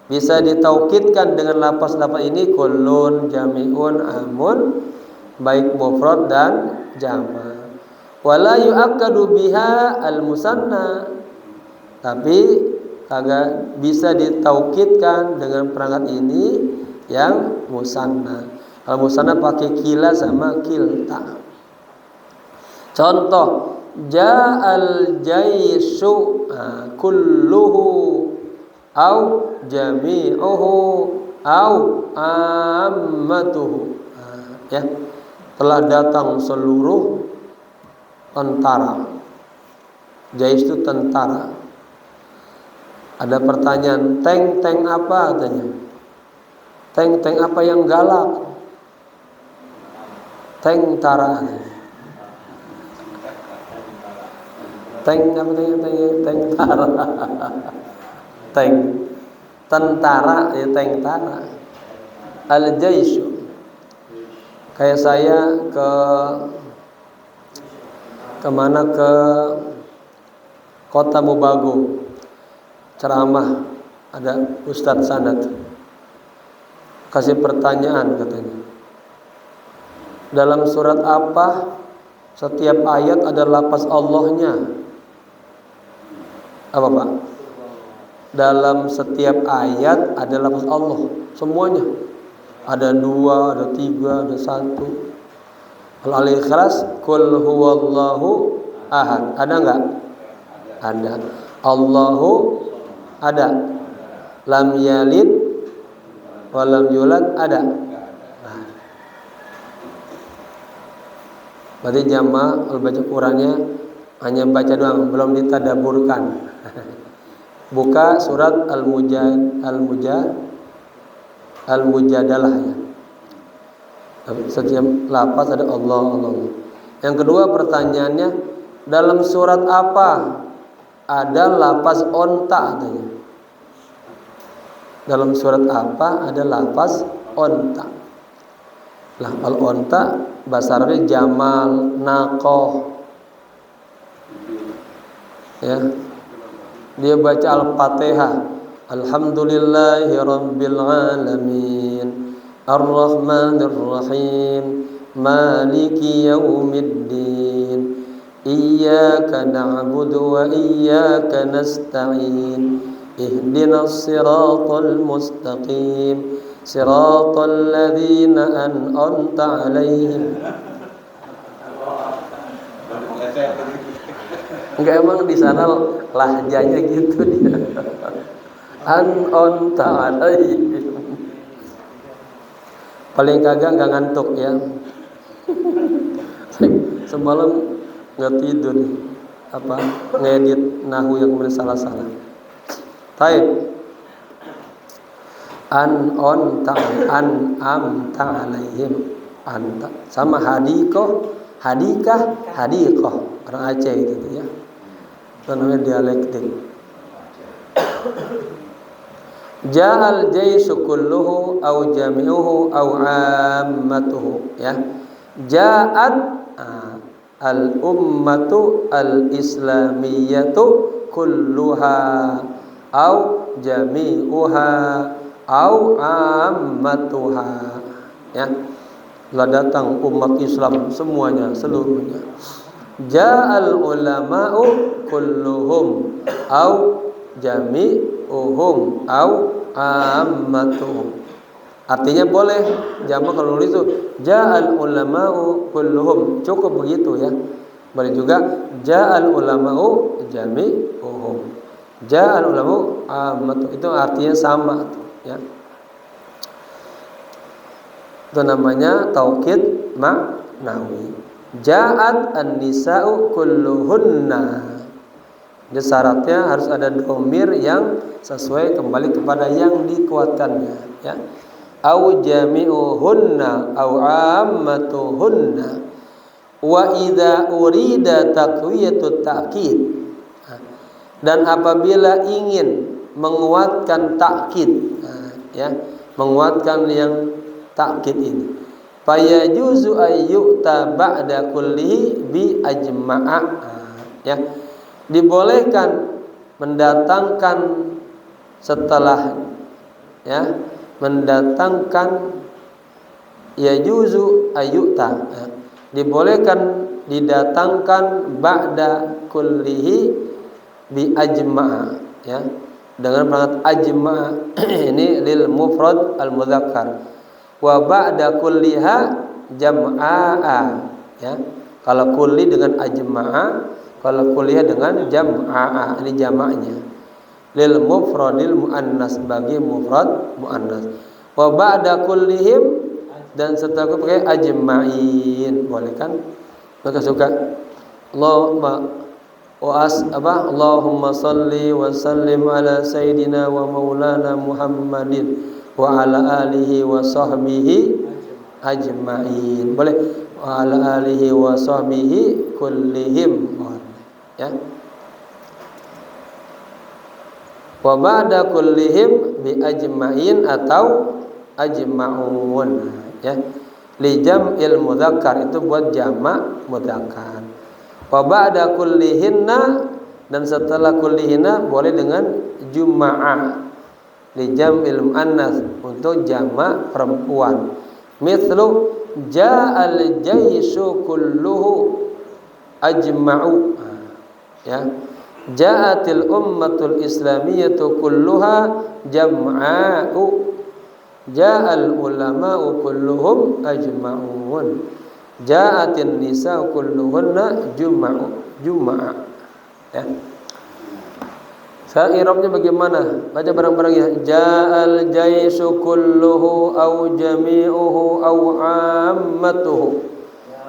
bisa ditaukidkan dengan lafaz-lafaz ini, kullun, jami'un, amun, baik mufrad dan jama'. Wala yu'akkadu biha al-musanna, tapi kagak bisa ditaukidkan dengan perangkat ini yang musanna. Kalau musanna pakai kila sama kilta. Contoh, ja'al jaisu kulluhu au jami'uhu au ammatuhu, ya, telah datang seluruh tentara. Jais itu tentara. Ada pertanyaan, tank apa katanya? Tank apa yang galak? Tentara. Tank apa tanya? Tentara. Tank. Tentara, ya, tentara. Al-jaisu. Kayak saya kemana, ke Kota Mubago, ceramah, ada Ustadz Sanad kasih pertanyaan, katanya, dalam surat apa setiap ayat ada lafaz Allahnya? Apa Pak? Dalam setiap ayat ada lafaz Allah, semuanya. Ada 2, ada 3, ada 1. Al-Ikhlas, Qul huwallahu ahad, ada enggak? Ada. Allahu ada. Lam yalid wa lam yulad, ada. Berarti jamaah kalau baca Qurannya hanya baca doang, belum ditadaburkan. Buka surat Al-Mujadalah, ya. Setiap lafaz ada Allah. Yang kedua pertanyaannya, dalam surat apa ada lafaz onta, katanya? Dalam surat apa ada lafaz onta? Lah, kalau onta bahasa Arabnya jamal, naqah, ya. Dia baca Al-Fatihah, alhamdulillahi rabbil alamin, ar-rahmanir rahim, maliki yaumiddin, iyyaka na'budu wa iyyaka nasta'in, ihdinas siratal mustaqim, siratal ladzina an'amta 'alaihim. Enggak, emang di sana lahjanya gitu dia. An'amta 'alaihim. Paling kagak enggak ngantuk, ya. Semalam nggak tidur, ngedit nahu yang kemudian salah-salah. Taib. On amta alaihim anta sama hadikoh orang Aceh gitu ya. Itu namanya dialektik. Ja'al jaisu kulluhu au jami'uhu au ammatuhu ya. Ja'at al ummatu al islamiyatu kulluha au jami'uha au ammatuha ya. Telah datang umat Islam semuanya, seluruhnya. Ja'al ulama'u kulluhum au jami'uhum au ammatuhum. Artinya boleh jamak kalau nulis itu ja'al ulama'u kulluhum, cukup begitu ya. Boleh juga ja'al ulama'u jami'uhum. Ja'al ulama'u ammatuhum, itu artinya sama ya. Itu namanya taukid ma'nawi. Ja'at an-nisa'u kulluhunna. Jadi syaratnya harus ada dhamir yang sesuai kembali kepada yang dikuatkannya ya. Au jami'uhunna au ammatuhunna. Wa idza urida taqwiyatut ta'kid. Dan apabila ingin menguatkan takkid ya, menguatkan yang takkid ini, fayajuzu ayyuta ba'da kullihi bi ajma'a ya. Dibolehkan mendatangkan setelah ya, mendatangkan yajuzu ayyuta ya. Dibolehkan didatangkan ba'da kullihi bi ajma'a ya, dengan perangkat ajma'a ini lil mufrad al mudzakkar. Wa ba'da kulliha jam'a'a ya. Kalau kulli dengan ajma'a, kalau kulliha dengan jam'a'a, ini jamaknya. Lil mufradil muannas, bagi mufrad muannas. Wa ba'da kullihim, dan setelah itu pakai ajma'in, boleh kan? Maka suka Allahumma salli wa sallim ala sayyidina wa maulana Muhammadin wa ala alihi wa sahbihi ajma'in. Boleh wa ala alihi wa sahbihi kullihim ya. Wa ba'da kullihim bi ajma'in atau ajma'un ya. Li jam'il mudzakkar, itu buat jamak mudzakkar. Wa ba'da kullihinna, dan setelah kullihinna boleh dengan juma'ah li jam'il muannas, untuk jamak perempuan. Mithlu ja'al jaisu kulluhu ajma'u ya. Ja'atil ummatul islamiyatu kulluha jam'a'u. Ja'al ulama'u kulluhum ajma'un. Ja'atin nisa'u kulluhunna juma'a ya. Sekarang i'rabnya bagaimana? Baca bareng-bareng ya. Ja'al jaisu kulluhu au jami'uhu au ammatuhu.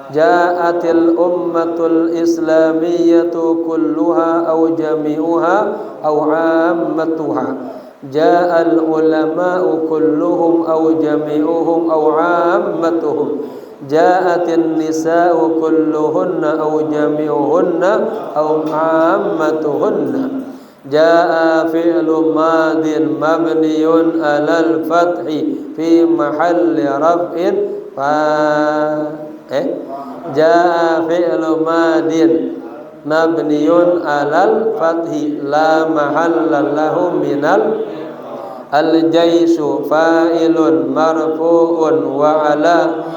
Ja'atil ummatul islamiyatu kulluha au jami'uha au ammatuha. Ja'al ulama'u kulluhum au jami'uhum au ammatuhum. Ja'atin nisa'u kulluhunna au jami'uhunna au ammatuhunna. Ja'a fi'lu madin mabniyun alal fathi fi mahalli raf'in Ja'a fi'lu madin mabniyun alal fathi la mahalla lahu minal al-jaisu fa'ilun marfu'un wa ala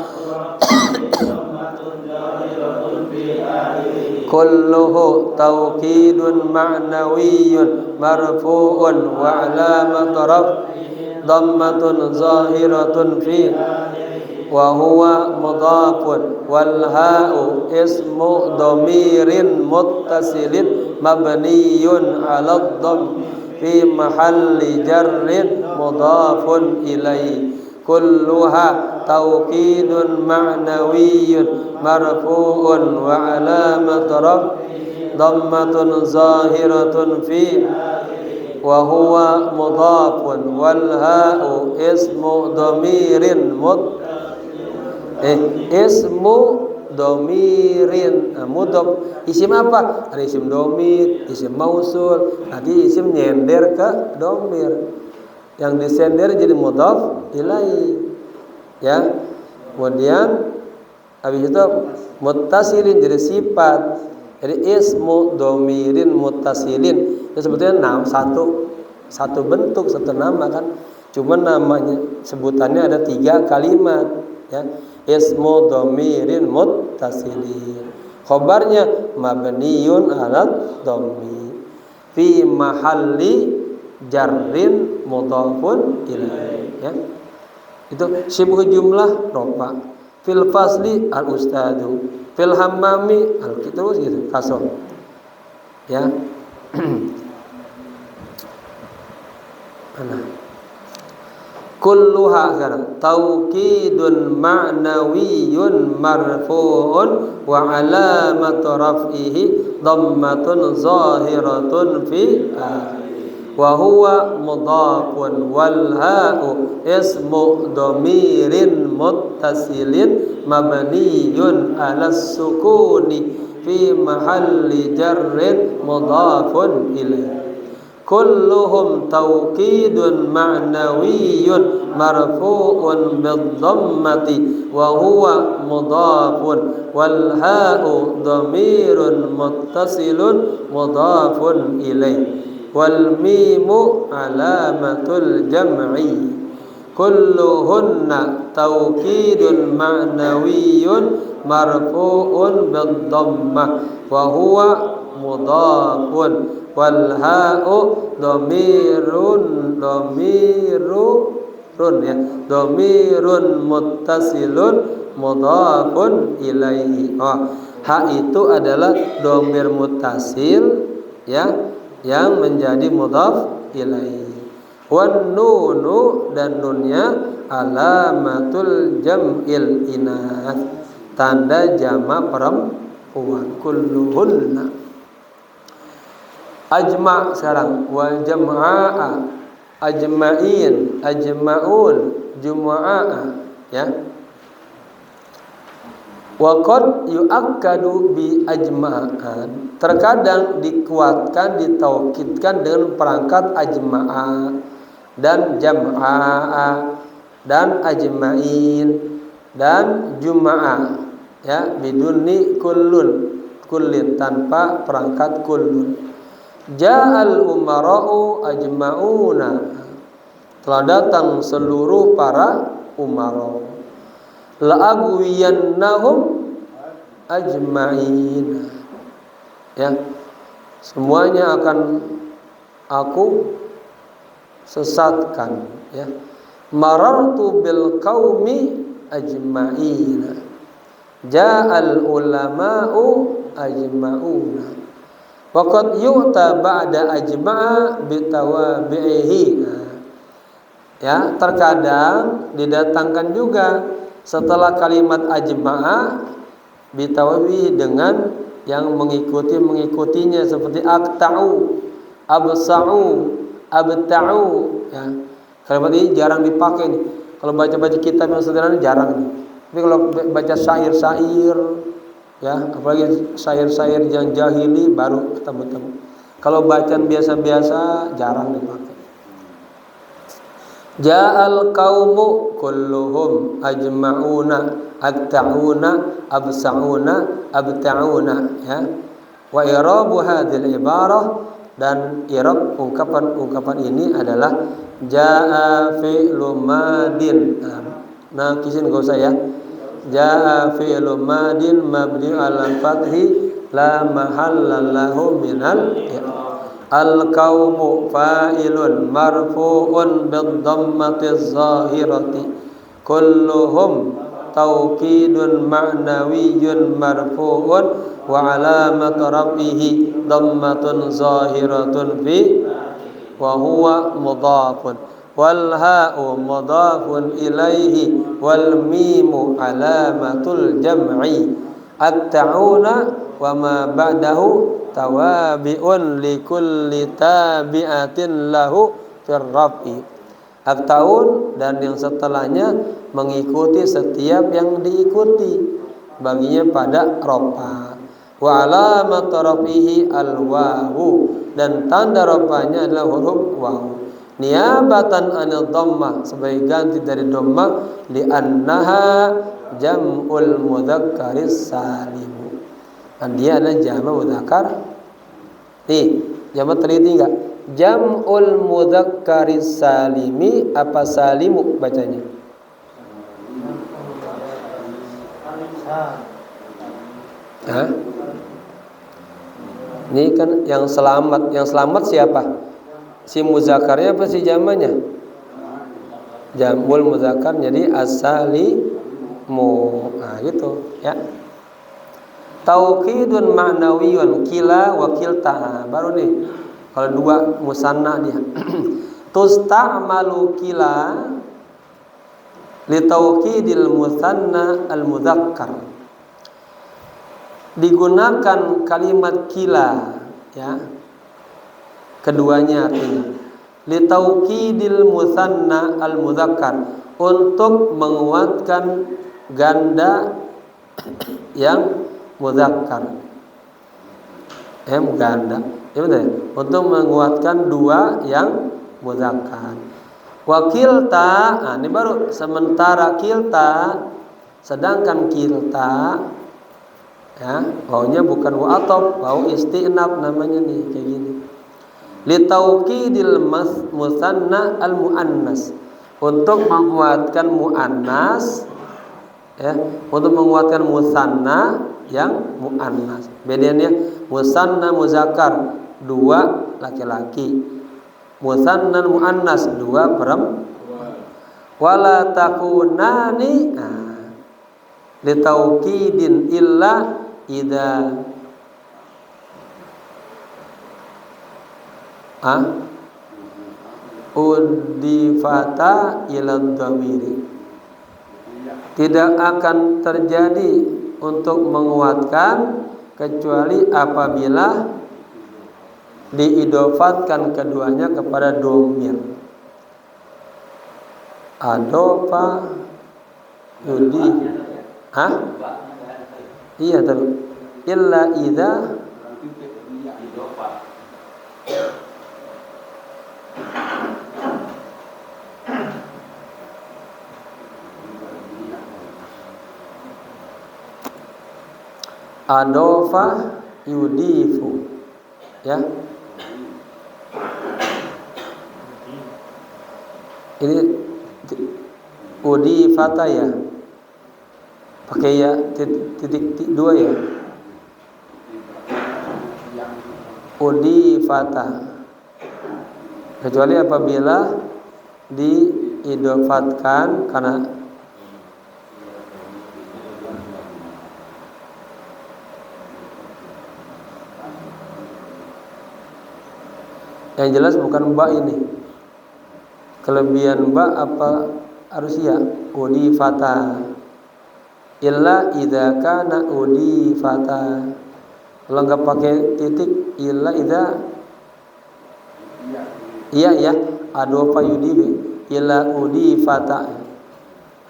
kulluhu tawkidun ma'nawiyyun marfu'un wa alamat raf'i dhammatun zahiratun fi wa huwa mudhafun wal ha'u ismu dhamirin muttasilin mabniyun 'ala dhamm fi mahalli jarrin mudhafun ilaihi. Kulluha tawkidun ma'nawiyyun marfu'un wa 'alamat raf'i dhammatun zahiratun fi wa huwa mudhafun wal ha'u ismu dhamirin ismu domirin mudhof. Isim apa? Ada isim domir, isim mausul, nanti isim nyender ke domir. Yang disender jadi mudhof ilaih. Ya. Kemudian habis itu muttasilin jadi sifat. Jadi ismu domirin muttasilin itu sebetulnya satu bentuk, satu nama kan. Cuma namanya sebutannya ada 3 kalimat, ya. Ismu domirin muttasilin. Khobarnya mabniyun ala dhammi fi mahalli jarrin mudhafun ilaih, ya. Itu sibuk jumlah rofa. Fil fasli al ustadu, fil hammami al kitu gitu kasor, ya. Mana kulluha sekarang taukidun ma'nawiyyun marfu'un wa alamat raf'ihi dhammatun zahiratun fi wa huwa mudhafun wal ha'u ismu dhamirin muttasilin mabniyun 'alas sukuni fi mahalli jarrin mudhafun ilaih. Kulluhum taukidun ma'nawiyyun marfu'un bidhammati wa huwa mudhafun wal ha'u dhamirun muttasilun mudhafun ilaih wal mimu alamatul jam'i. Kulluhunna taukidun ma'nawiyyun marfu'un bidhammah wa huwa mudhafun wal ha'u dhamirun muttasilun mudhafun ilaihi. Ha itu adalah dhamir muttasil, ya, yang menjadi mudhaf ilaihi. Wan nunu dan nunnya alamatul jam'il inath, tanda jamak perempuan. Kulluhunna ajma' sekarang wal jam'a ajma'in ajma'un jumu'a, ya. Wa qad yu'akkadu bi ajma'an, terkadang dikuatkan ditaukidkan dengan perangkat ajma'a dan jam'a dan ajma'in dan juma'a, ya, biduni kullin tanpa perangkat kullun. Ja'al umara'u ajma'una, telah datang seluruh para umara. La'agwiyannahum ajma'ina, ya, semuanya akan aku sesatkan, ya. Marartu bil qaumi ajma'ina, ja'al ulama'u ajma'una. Waqad yu'ta ba'da ajma'a bitawabi'ihi, ya, terkadang didatangkan juga setelah kalimat ajma'a bitawabihi dengan yang mengikutinya seperti aqta'u, absa'u, abta'u, ya. Kalimat ini jarang dipakai nih. Kalau baca-baca kitab yang sederhana jarang nih. Tapi kalau baca syair-syair, ya, apalagi syair-syair yang jahili baru ketemu. Kalau bacaan biasa-biasa jarang dipakai. Ja'al qaumu kulluhum ajma'una aqta'una absa'una abta'una, ya. Wa i'rabu hadhil ibarah, dan i'rab ungkapan ini adalah ja'a fi'lu madin. Nah, kisin enggak usah, ya. Jaa fi'lu madin mabni 'alal fathi la mahalla lahu minal al qaumu fa'ilun marfu'un bid dhammatiz zahirati kulluhum taukidun ma'nawiyyun marfu'un wa 'alamat rafihi dhammatun zahiratun fi wa huwa mudhafun wal ha'u mudhafun ilaihi wal mimu alamatul jam'i at-ta'una wa ma ba'dahu tawabi'un likulli tabi'atin lahu fir raf'i. Aktaun dan yang setelahnya mengikuti setiap yang diikuti baginya pada rofa. Wa alamat rafihi al-wawu, dan tanda rafanya adalah huruf wawu. Niabatan anil dhammah, sebagai ganti dari dhammah, li annaha jam'ul mudzakkaris salim. Dan dia adalah jamak mudzakkar. Nih, jamak teliti enggak? Jam'ul mudzakkaris salimi apa salimu bacanya? Hah? Ini kan yang selamat. Yang selamat siapa? Si muzakkarnya apa si jamannya? Jam'ul mudzakkar, jadi as-salimu. Nah, gitu ya. Tauqidun ma'nawiyun kila wa kilta. Baru nih. Kalau dua musanna dia. Tusta'malu kila li tauqidil musanna al-mudzakkar. Digunakan kalimat kila ya. Keduanya artinya li tauqidil musanna al-mudzakkar, untuk menguatkan ganda yang mudzakkar. Ganda. Ya benar. Untuk menguatkan dua yang mudzakkar. Wa kilta, nah ini baru sementara kilta, sedangkan kilta ya, wawunya bukan wa ataf, wawu istinaf namanya nih kayak gini. Li tauqidil musanna al muannas, untuk menguatkan muannas ya, untuk menguatkan musanna yang muannas. Bedanya musanna muzakkar, dua laki-laki, musanna muannas, dua perempuan. Wala takunani li tauqidin illa idza udifata ila dhamiri. Tidak akan terjadi untuk menguatkan kecuali apabila diidofatkan keduanya kepada dhamir. Adofa yudi. Iya terus. Illa idza adofa yudifu ya. Ini udifata ya, pakai ya titik dua ya. Udifata, kecuali apabila diidofatkan karena yang jelas bukan ba ini. Kelebihan ba apa harus ya udifata. Illa idza kana udifata. Kalau enggak pakai titik, illa idza iya ya, adofa yudifi illa udifata.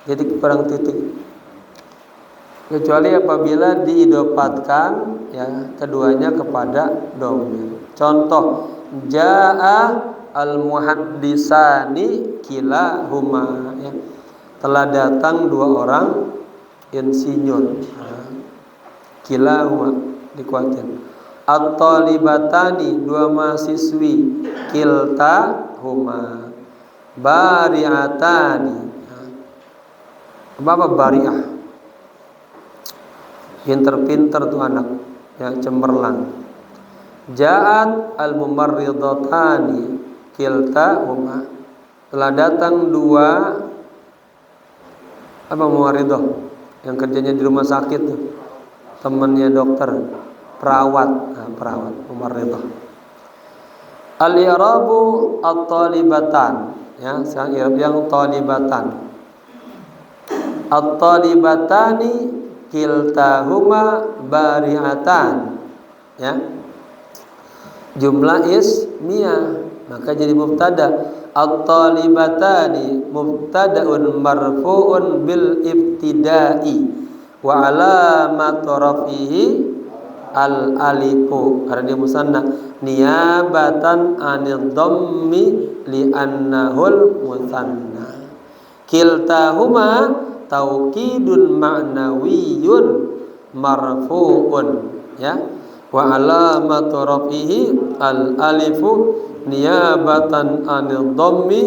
Titik kurang titik. Kecuali apabila diidopatkan ya keduanya kepada dhamir. Contoh, jaa al-muhaddisani kilahuma ya. Telah datang dua orang insinyur. Kilahuma dikuatkan. At-talibatani, dua mahasiswi, kiltahuma. Bari'atani. Apa bari'ah? Pinter-pinter tuh anak ya, cemerlang. Ja'at al-mumarridatani kiltahuma. Telah datang dua apa mumarridah yang kerjanya di rumah sakit tuh, temannya dokter, perawat, perawat mumarridah. Al-i'rabu at-talibatan ya, sekarang i'rab yang talibatan. At-talibatani kiltahuma bari'atan ya. jumlah ismiyah, maka jadi mubtada. At-talibatani mubtada'un marfu'un bil ibtida'i wa alamat rafihi al alifu, karena dia musanna, niyabatan anid dhammi li annahul musanna. Kiltahuma taukidun ma'nawiyyun marfu'un, ya, wa alamat rafihi al alifu niyabatan anil dhammi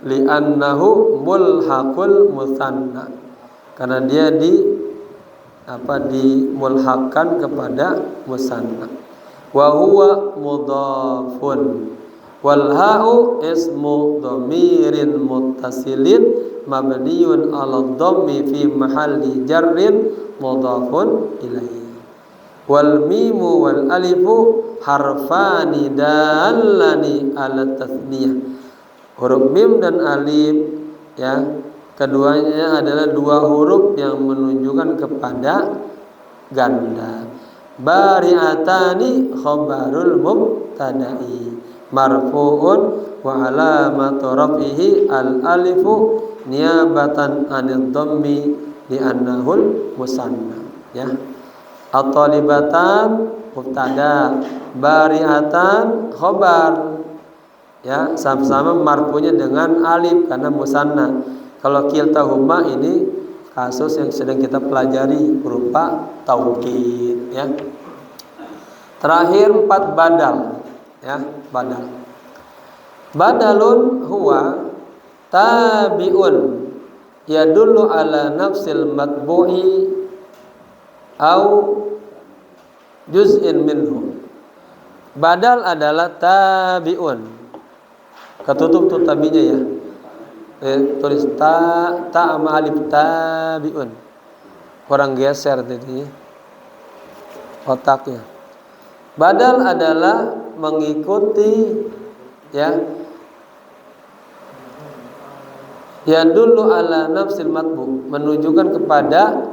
li'annahu mulhaqul musanna, karena dia dimulhaqkan kepada musanna. Wa huwa mudhafun wal ha'u ismu dhamirin muttasilin mabniun 'ala dhammi fi mahalli jarrin mudhafun ilaihi. Wal mimu wal alifu harfani dallani ala tasniyah. Huruf mim dan alif, ya, keduanya adalah dua huruf yang menunjukkan kepada ganda. Bari'atani khabarul mubtada'i marfu'un wa alamatu raf'ihi al alifu niyabatan anid dhammi li annahul musanna, ya. At-talibatan mubtada, bari'atan khabar, ya, sama-sama marfu'nya dengan alif karena musanna. Kalau kiltahuma ini kasus yang sedang kita pelajari berupa taukid, ya. Terakhir 4 badal, ya, badal. Badalun huwa tabi'un yadullu ala nafsil matbu'i au juz'in minhu. Badal adalah tabi'un. Ketutup tuh tabinya, ya. Tulis ta sama alif, tabi'un. Kurang geser tadi otaknya. Badal adalah mengikuti, ya, dulu ala nafsil matbu, menunjukkan kepada,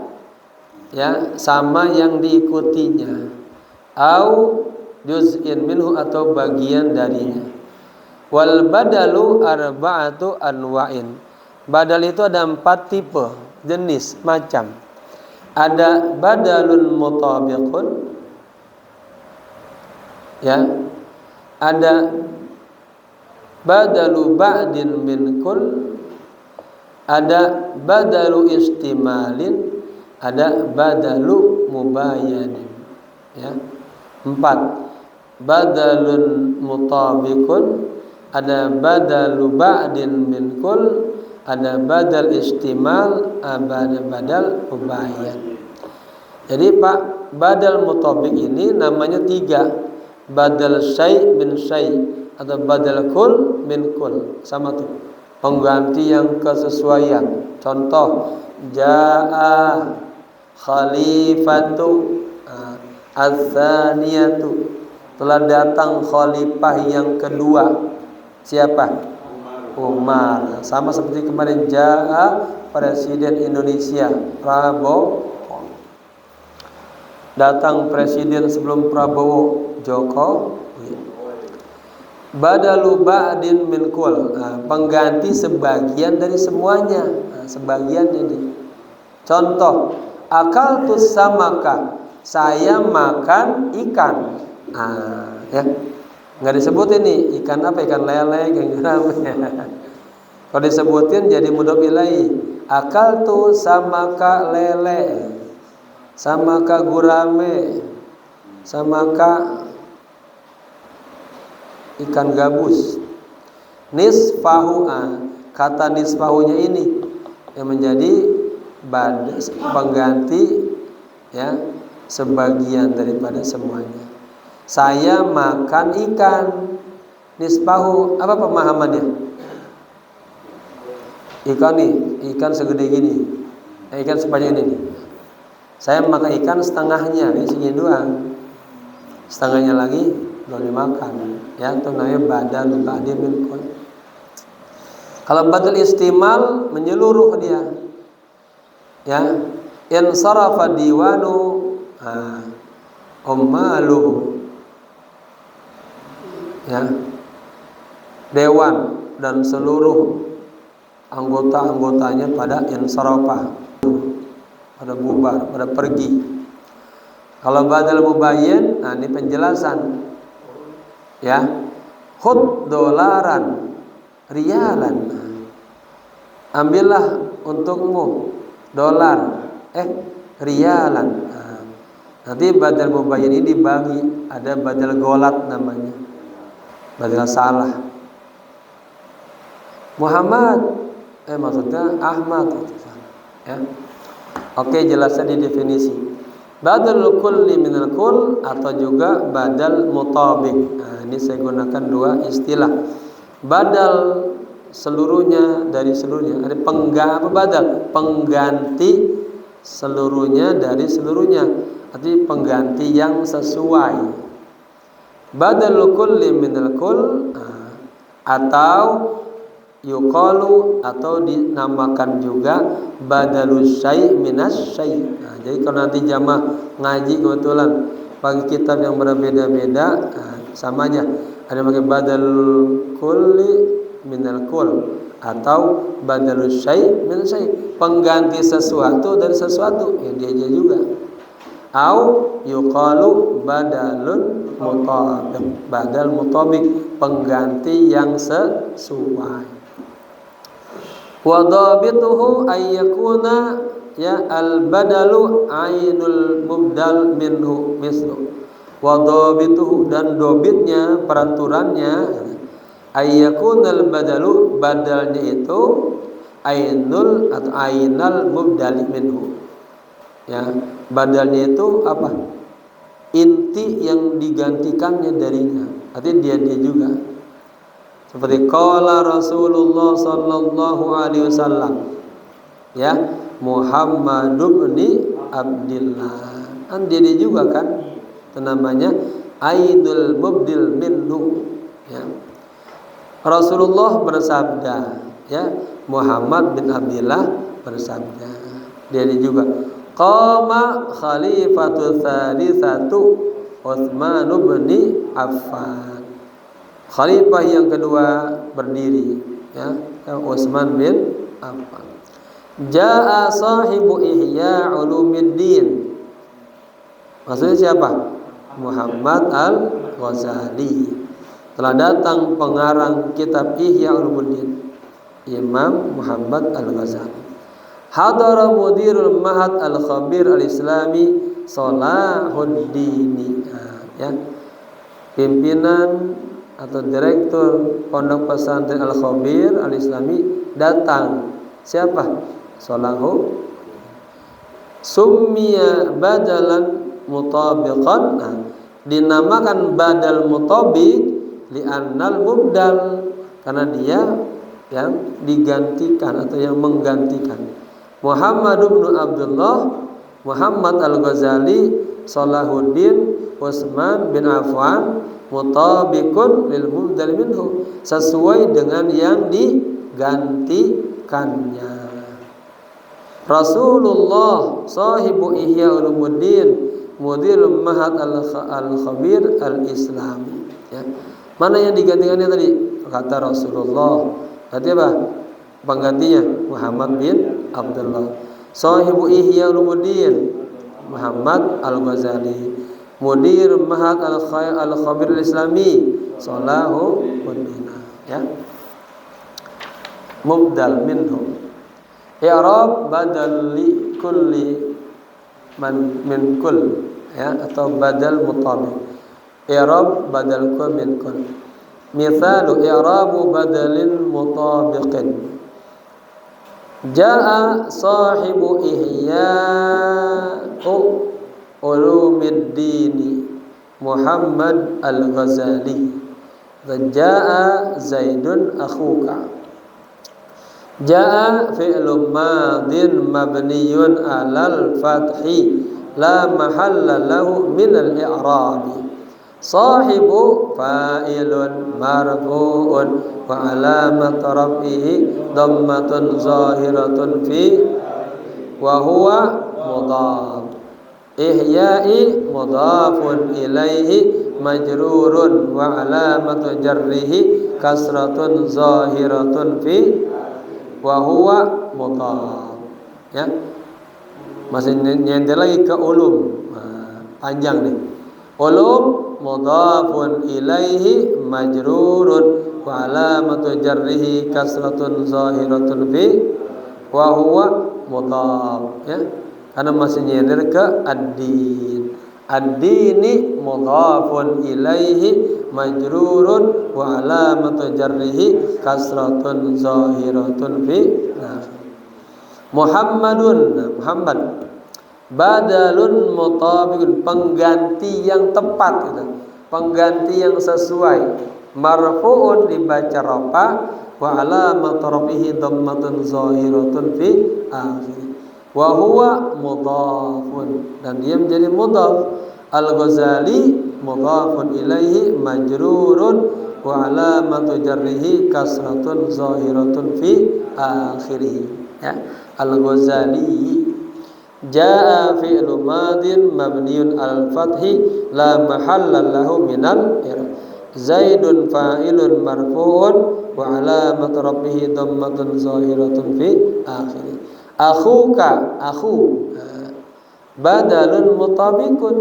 ya, sama yang diikutinya, au juz'in minhu, atau bagian darinya. Wal badalu arba'atu anwa'in. Badal itu ada 4 tipe, jenis, macam. Ada badalun mutabiqun, ya, ada badalu ba'din min kull, ada badalu istimalin, ada badalu mubayanin, ya. 4. Badalun mutabiqun, ada badalu ba'din min kull, ada badal istimal, ada badal mubayan. Jadi Pak, badal mutabiq ini namanya 3. Badal syai' min syai' atau badal kul min kul, sama tuh, pengganti yang kesesuaian. Contoh, jaa khalifatu az-zaniyatu, telah datang khalifah yang kedua. Siapa? Umar. Sama seperti kemarin, jaa Presiden Indonesia Prabowo. Datang presiden sebelum Prabowo, Jokowi. Badalu ba'din min kul, pengganti sebagian dari semuanya. Sebagian ini. Contoh, akaltu samaka, saya makan ikan. Ya. Nggak disebut ini ikan apa, ikan lele, ikan gurame. Kalau disebutin jadi mudhof ilaih. Akaltu samaka lele, samaka gurame, samaka ikan gabus. Nisfahu, kata nisfahunya ini yang menjadi pengganti, ya, sebagian daripada semuanya. Saya makan ikan. Nisfahu, apa pemahamannya? Ikan nih, ikan segede gini, ikan sepanjang ini nih. Saya makan ikan setengahnya, ini segini doang. Setengahnya lagi belum dimakan, ya, itu namanya badal ba'di min kul. Kalau badal istimal menyeluruh dia, ya. In sarafa diwanu ummaluhu, ya, dewan dan seluruh anggota-anggotanya pada insarafa, pada bubar, pada pergi. Kalau badal mubayyin, nah ini penjelasan, ya, khud dolaran rialan, ambillah untukmu dolar, rialan. Nah, nanti badal mubayyin ini dibagi, ada badal golat namanya, badal salah. Muhammad, maksudnya Ahmad, ya. Oke, jelasnya di definisi. Badal kulli minal kull atau juga badal mutabiq. Nah, ini saya gunakan dua istilah. Badal seluruhnya dari seluruhnya. Ada badal pengganti seluruhnya dari seluruhnya. Arti pengganti yang sesuai. Badal kulli minal kull, atau yuqalu, atau dinamakan juga badalus syai' minas syai'. Nah, jadi kalau nanti jamaah ngaji kebetulan bagi kitab yang berbeda-beda, sama aja, ada pakai badal kulli minal kull atau badalus syai' minas syai', pengganti sesuatu dari sesuatu, ya dia juga. Au yuqalu badalun mutabiq, badal mutabiq, pengganti yang sesuai. Wa dhabituhu ayyakuna, ya, al badalu ainul mubdal minhu mislu. Wa dhabituhu, dan dobitnya, peraturannya, ayyakuna al badalu, badalnya itu ainul atau ainal mubdal minhu, ya, badalnya itu apa? Inti yang digantikannya darinya. Artinya dia juga. Seperti qala Rasulullah sallallahu alaihi wasallam, ya, Muhammad bin Abdillah. Kan dia juga kan, itu namanya ainul mubdil minhu, ya. Rasulullah bersabda, ya, Muhammad bin Abdillah bersabda. Dia juga. Qama khalifatu tsalitsatu Utsman bin Affan. Khalifah yang kedua berdiri, ya, Utsman bin Affan. Jaa sahibu Ihya Ulumuddin. Maksudnya siapa? Muhammad Al-Ghazali. Telah datang pengarang kitab Ihya Ulumuddin, Imam Muhammad Al-Ghazali. Hadara mudirul Ma'had Al-Khabir Al-Islami Salahuddin, ya, pimpinan atau direktur Pondok Pesantren Al-Khabir Al-Islami datang. Siapa? Salahu. Summiya badalan mutabiqan, dinamakan badal mutabiq li'annal mubdal, karena dia yang digantikan atau yang menggantikan. Muhammad bin Abdullah, Muhammad Al-Ghazali, Salahuddin, Utsman bin Affan, mutabiqun lil mubdal minhu, sesuai dengan yang digantikannya. Rasulullah sahibu Ihya Ulumuddin, mudirul Ma'had Al-Khabir Al-Islami, ya. Mana yang digantikannya tadi? Kata Rasulullah. Berarti apa? Penggantinya Muhammad bin Abdullah. Sahibu Ihya Ulumuddin, Muhammad Al-Ghazali. Mudir Ma'had Al-Khabir Al-Islami, Salahuddin, ya. Mubdal minhu. I'rab badal li kulli man min kull, ya, atau badal mutabiq. I'rab badal kull min kull. Mithalu i'rabu badalin mutabiqin. Jaa sahibu Ihya'u Ulumuddin Muhammad Al-Ghazali. Jaa Zaidun akhuka. Jaa fi'lun madin mabniyun 'alal fathi la mahalla lahu min al-i'rab. Sahibu fa'ilun marfu'un wa 'alamat raf'ihi dhammatun zahiratun fi wa huwa mudhaf. Ihya'i mudhafun ilaihi majrurun wa alamatu jarrihi kasratun zahiratun fi wa huwa mudhaf. Ya. Masih nyender lagi ke ulum. Panjang nih. Ulum mudhafun ilaihi majrurun wa alamatu jarrihi kasratun zahiratun fi wa huwa mudhaf. Ya. Karena masih nyender ke ad-din. Ad-dini mudhafun ilaihi majrurun wa alamatu jarrihi kasratun zahiratun fi Muhammadun. Muhammad badalun mutabiqun, pengganti yang tepat gitu. Pengganti yang sesuai. Marfu'un dibaca rafa wa alamatu rafihi dhammatun zahiratun fi akhir. Wa huwa mudhafun, dan dia menjadi mudhaf. Al-Ghazali mudhafun ilaihi majrurun wa alamatu jarrihi kasratun zahiratun fi akhirih. Ya, Al-Ghazali. Jaa fi'lu madin mabniun al-fathi la mahalla lahu minal i'rab. Zaidun fa'ilun marfu'un wa alamatu rafihi dhammatun zahiratun fi akhirih. Akhuka, akhu badalun mutabiqun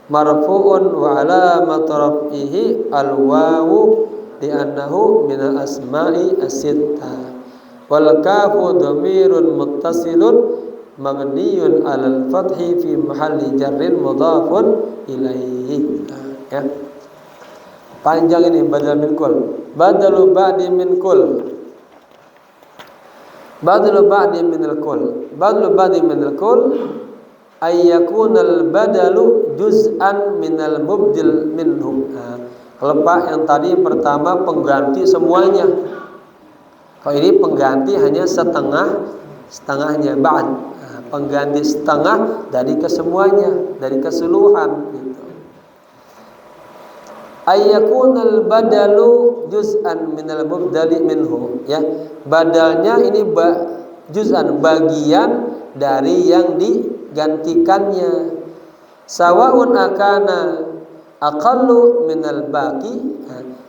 marfu'un wa alamatu rafihi al-wawu li'annahu min al-asma'i as-sittah. Wal kafu dhamirun muttasilun mabniyun 'alal fathi fi mahalli jarrin mudhafun ilaihi. Ya. Panjang ini badal min kul. Badalu ba'di min kul. Badalu ba'di min al-kul. Badalu ba'di min al-kul ay yakunal badalu juz'an minal mubdil minhu. Kalau Pak yang tadi pertama pengganti semuanya. Kalau ini pengganti hanya setengahnya ba'd. Pengganti setengah dari kesemuanya, dari keseluruhan gitu. Ayyakunal badalu juz'an minal mubdali minhu, ya. Badalnya ini juz'an, bagian dari yang digantikannya. Sawa'un akana aqallu minal baqi,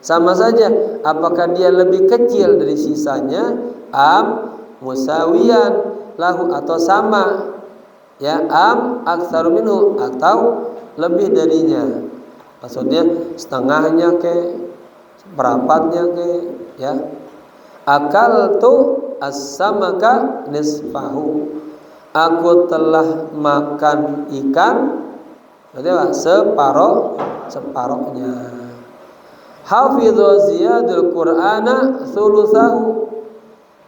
sama saja apakah dia lebih kecil dari sisanya, musawiyan lahu atau sama, ya, aktsaru minhu atau lebih darinya. Maksudnya setengahnya ke, seperempatnya ke, ya. Akaltu as-samaka nisfahu. Aku telah makan ikan, berarti apa? Separohnya. Hafidhu Ziyadul Qur'ana thulutsahu.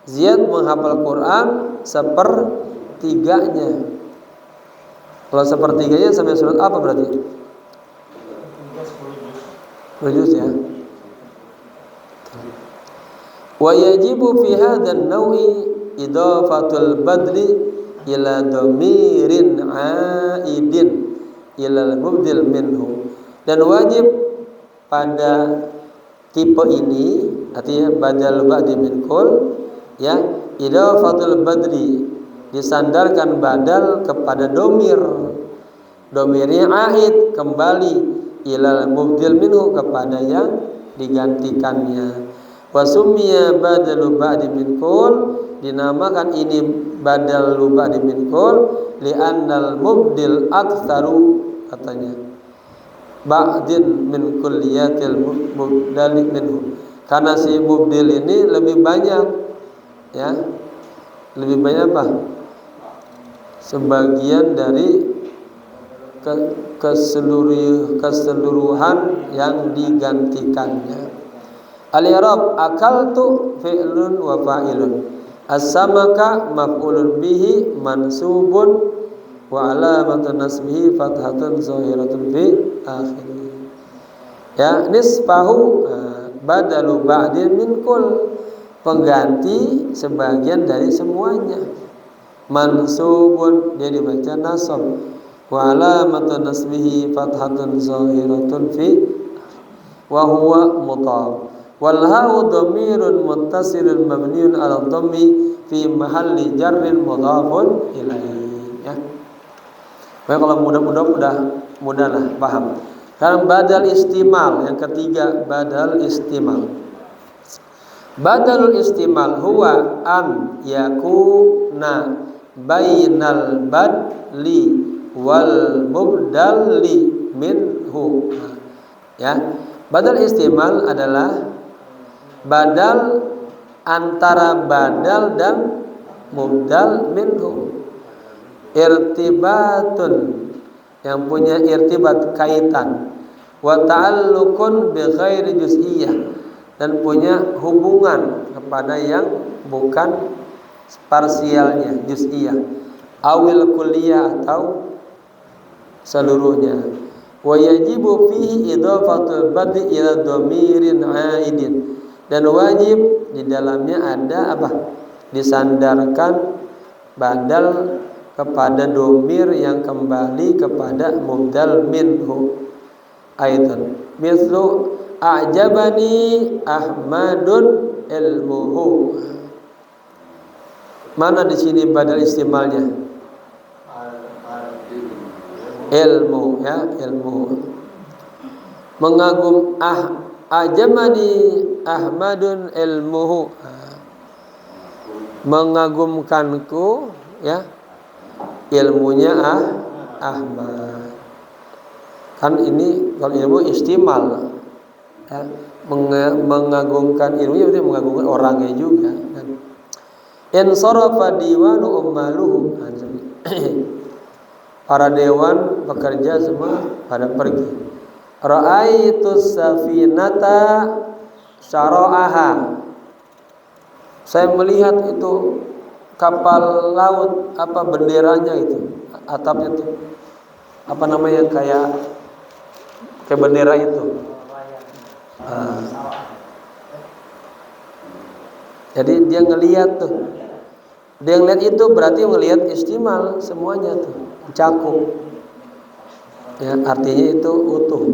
Ziyad menghafal Quran sepertiganya. Kalau sepertiganya sampai surat apa berarti? 10 juz ya. Wa yajibu fi hadzal naw'i idafatul badli ila dhamirin aidin ila al-mubdil minhu. Dan wajib pada tipe ini, artinya badal ba'di min kul, ya, idafatul badli, disandarkan badal kepada domirnya aid, kembali, ilal mubdil minhu, kepada yang digantikannya. Wasummiya badalu ba'di min kul, dinamakan ini badal ba'di min kul li'annal mubdil aktsaru, katanya ba'din min kulliyatil mubdali minhu, karena si mubdil ini lebih banyak, ya, lebih banyak apa? Sebagian dari keseluruhan yang digantikannya. Al-i'rab akaltu fi'lun wa fa'ilun. As-samaka maf'ulun bihi mansubun wa alamatu nasbihi fathatun zahiratun fi akhirih. Ya, nisfahu badalu ba'din min kul, pengganti sebagian dari semuanya. Mansubun, dia dibaca nasab. Wa alamatu nasbihi fathatun zahiratun fi wa huwa mudhaf. Wal ha'u dhamirun muttasilun mabniun 'ala dhammi fi mahalli jarrin mudhafun ilaihi. Ya. Baik, kalau mudah-mudah udah mudah lah paham. Sekarang badal istimal, yang ketiga badal istimal. Badalul istimal huwa an yakuna bainal badli wal mubdali minhu. Ya, badal istimal adalah badal antara badal dan mubdal minhu. Irtibatun, yang punya irtibat, kaitan, wa ta'alluqun bi ghairi juz'iyah, dan punya hubungan kepada yang bukan parsialnya, juz'iyah, awil kulliyah atau seluruhnya. Wa yajibu fihi idhafatul bad'i ila dhamirin 'aidin, dan wajib di dalamnya ada apa? Disandarkan badal kepada domir yang kembali kepada mubdal minhu. Aidan mislu a'jabani Ahmadun ilmuhu. Mana di sini badal istimalnya? Ilmu, ya, ilmu. Mengagum a'jabani Ahmadun ilmuhu. Mengagumkanku, ya, ilmunya Ahmad. Kan ini kalau ilmu istimal, ya, mengagumkan ilmunya berarti mengagumkan orangnya juga kan. In sarafa diwanu ummaluhu, para dewan pekerja semua pada pergi. Ra'aitu safinata syara'aha, saya melihat itu kapal laut, apa benderanya itu, atapnya itu apa namanya, kayak bendera itu. Jadi dia ngelihat tuh, dia ngelihat itu berarti ngelihat istimal semuanya tuh, cakup, ya, artinya itu utuh.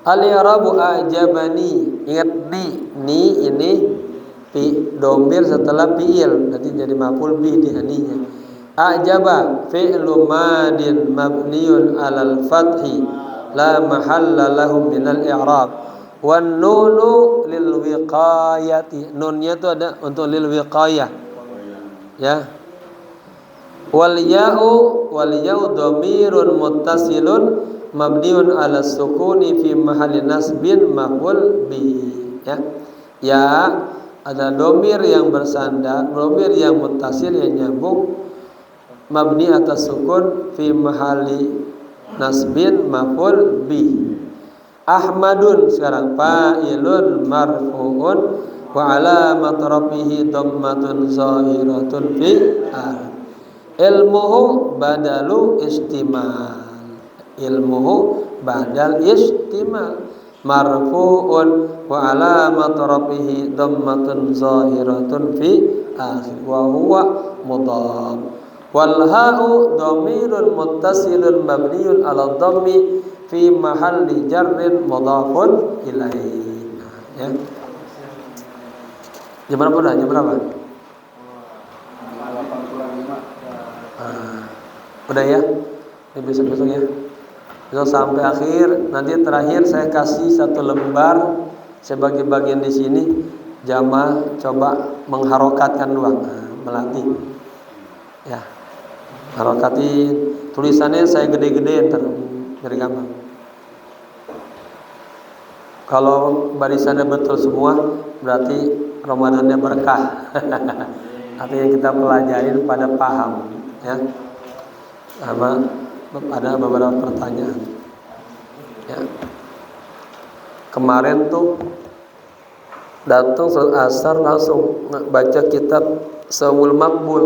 Al-i'rabu a'jabani, ingat ni ini fi domir setelah fi'il, berarti jadi maf'ul bih di aninya. A'jaba fi'lu madin mabniun 'alal fathi la mahalla lahu minal i'rab. Wan nunu lil wiqayati, nunnya itu ada untuk lil wiqayah, ya. Wal ya'u dhamirun muttasilun mabniun 'ala sukuni fi mahalli nasbin maf'ul bi, ya. Ya, ada domir yang bersandar, domir yang muttasil yang nyambung, mabni atas sukun fi mahali nasbin maf'ul bi. Ahmadun sekarang fa'ilun marfu'un wa alamat rafihi dhammatun zahiratun fi ilmuhu badalu istimal, ilmuhu badal istimal, marfu'un wa alamat rafihi dhammatun zahiratun fi akhir wa huwa mudhaf. Wal ha'u dhamirun muttasilun mabniun 'ala dhammi fi mahalli jarrin mudhafun ilaihi. Ya. Jam berapa dah? Jam berapa? Udah ya? Ini besok-besok ya. Besok sampai akhir, nanti terakhir saya kasih satu lembar sebagai bagian di sini, jamaah coba mengharokatkan doang, melatih. Ya. Harokatin, tulisannya saya gede-gedein biar gampang. Kalau barisannya betul semua, berarti Ramadannya berkah. Artinya kita pelajarin pada paham, ya. Sama ada beberapa pertanyaan. Ya. Kemarin tuh datang salat asar langsung baca kitab Saumul Maqbul.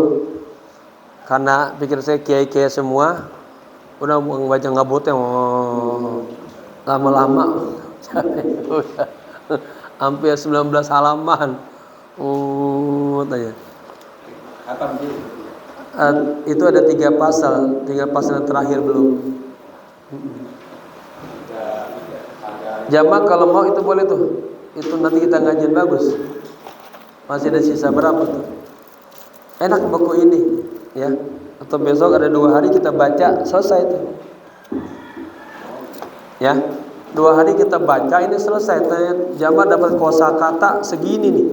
Karena pikir saya kiai-kiai semua udah membaca ngabutnya, lama-lama hampir 19 halaman. Tanya. Kapan sih? Itu ada 3 pasal yang terakhir belum. Jamaah kalau mau itu boleh tuh. Itu nanti kita ngajian bagus. Masih ada sisa berapa tuh? Enak buku ini. Ya, atau besok ada 2 hari kita baca selesai itu, ya. 2 hari kita baca ini selesai. Jamaah dapat kosakata segini nih.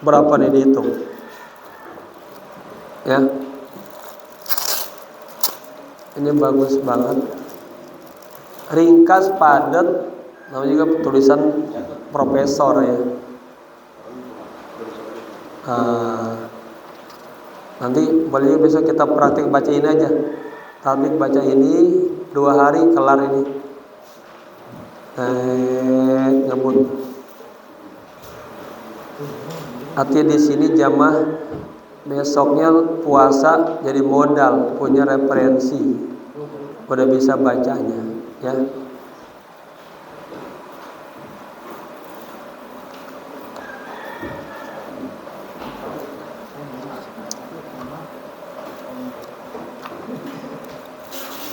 Berapa nih dihitung? Ya. Ini bagus banget. Ringkas, padat, namanya juga tulisan profesor ya. Nanti boleh besok kita praktik baca ini aja. Tablik baca ini 2 hari kelar ini. Ngebut. Artinya di sini jamaah besoknya puasa jadi modal, punya referensi, udah bisa bacanya, ya.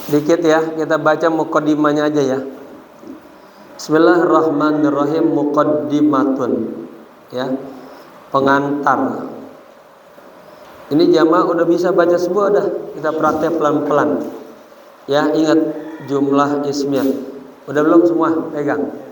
Dikit ya, kita baca muqaddimahnya aja ya. Bismillahirrahmanirrahim. Muqaddimatun, ya, pengantar. Ini jamaah udah bisa baca semua dah. Kita praktek pelan-pelan. Ya, ingat jumlah ismiyah. Udah belum semua? Pegang.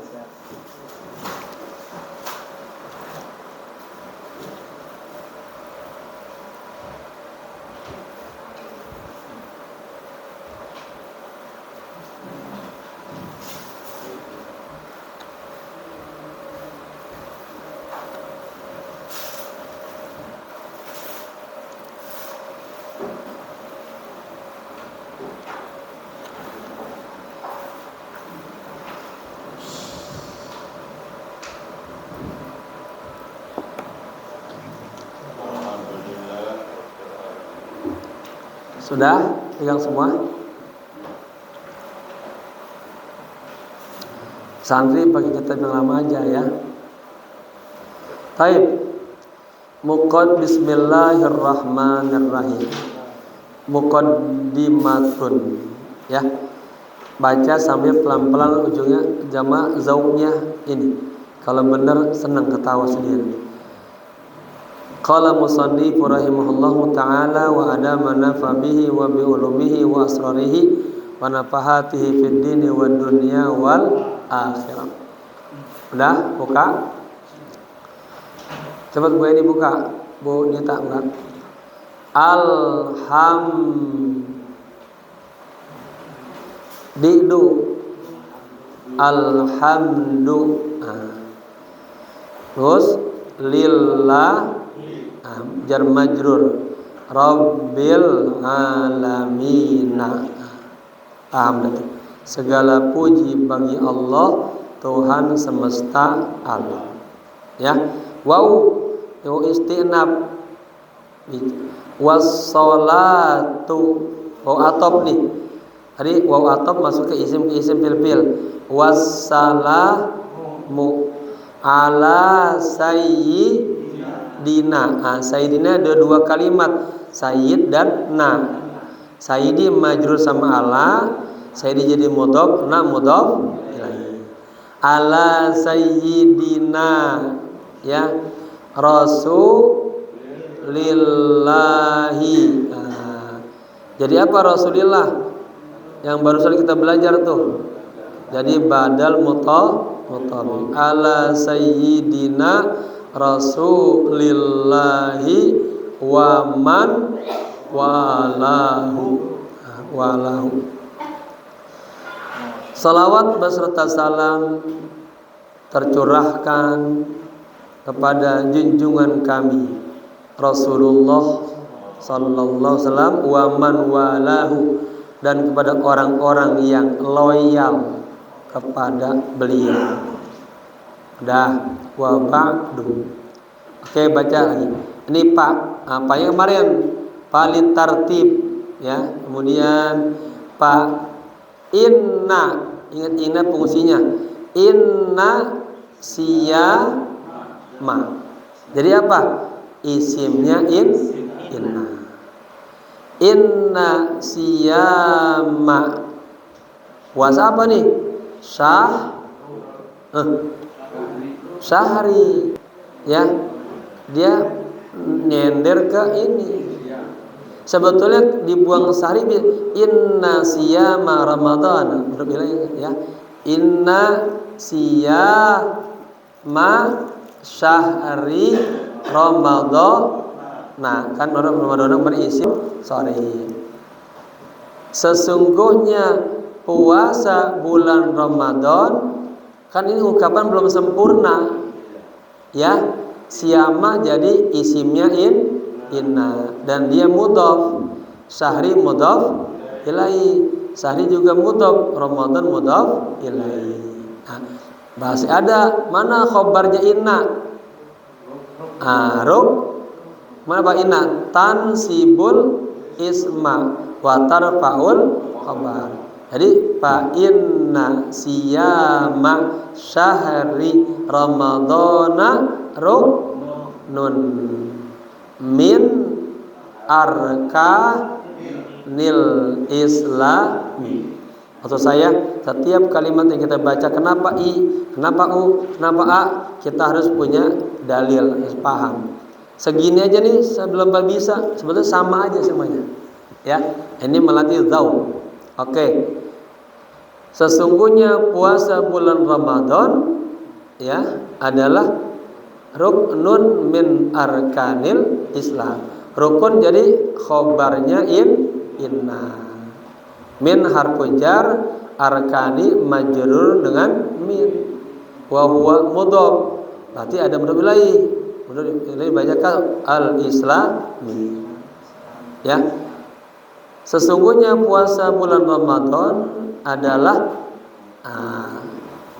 Sudah pegang semua? Santri bagi kita yang lama aja ya. Baik. Bismillahirrahmanirrahim. Muqaddimatun, ya. Baca sambil pelan-pelan ujungnya jamaah zauknya ini. Kalau benar senang ketawa sendiri. Qala musannif rahimahullahu ta'ala wa adama nafa bihi wa bi ulumihi wa asrarihi wa nafahatihi fid dini wad dunya wal akhirah. Udah buka? Cepat Bu ini buka. Bu Nita enggak? Alhamdu. Terus lillah, jar majrur, rabbil alamina. Paham betul? Segala puji bagi Allah, Tuhan semesta alam. Ya. Wow, itu istinab. Was-sholatu, waw atop nih. Tadi waw atop masuk ke isim fil. Wassalamu ala sayyidina. Sayyidina ada 2 kalimat, sayyid dan na. Sayyidi majrur sama ala, sayyidi jadi mudhof, na mudhof ilaih. Ala sayyidina, ya, rasulillahi. Jadi apa rasulillah? Yang barusan kita belajar tuh. Jadi badal mutabi. Ala sayyidina rasulillahi wa man walahu. Salawat beserta salam tercurahkan kepada junjungan kami Rasulullah sallallahu alaihi wasallam wa man walahu, dan kepada orang-orang yang loyal kepada beliau. Dah, wa ba'du. Oke, baca lagi. Ini Pak, apa yang kemarin? Palit tartib, ya. Kemudian Pak inna, ingat inna fungsinya. Inna siyama. Jadi apa? Isimnya inna. Inna siyama. Puasa apa nih? Syahri, ya. Dia nyender ke ini. Sebetulnya dibuang sehari. Inna siyama Ramadan, ya. Inna siyama syahri Ramadan. Nah, kan Ramadan berisim sorry. Sesungguhnya puasa bulan Ramadan, kan ini ungkapan belum sempurna. Ya, siyama jadi isimnya inna dan dia mudhaf. Syahri mudhaf ilaihi. Syahri juga mudhaf, Ramadan mudhaf ilaihi. Nah, bahasa ada mana khobarnya inna? Mana Pak inna? Tansibul isma wa tarfa'ul khabar. Jadi fa inna siyama syahri ramadhana ruknun min arkanil islami. Maksud saya, setiap kalimat yang kita baca, kenapa i, kenapa u, kenapa a, kita harus punya dalil, harus paham. Segini aja nih sebelum bisa, sebetulnya sama aja semuanya. Ya, ini melatih dzauq. Oke. Sesungguhnya puasa bulan Ramadan ya adalah ruknun min arkanil Islam. Rukun jadi khobarnya inna. Min harfu jar, arkani majrur dengan min. Wa huwa mudhaf. Berarti ada mudhaf ilaih. Mudhaf ilaih bacakan al-islami. Ya. Sesungguhnya puasa bulan Ramadan adalah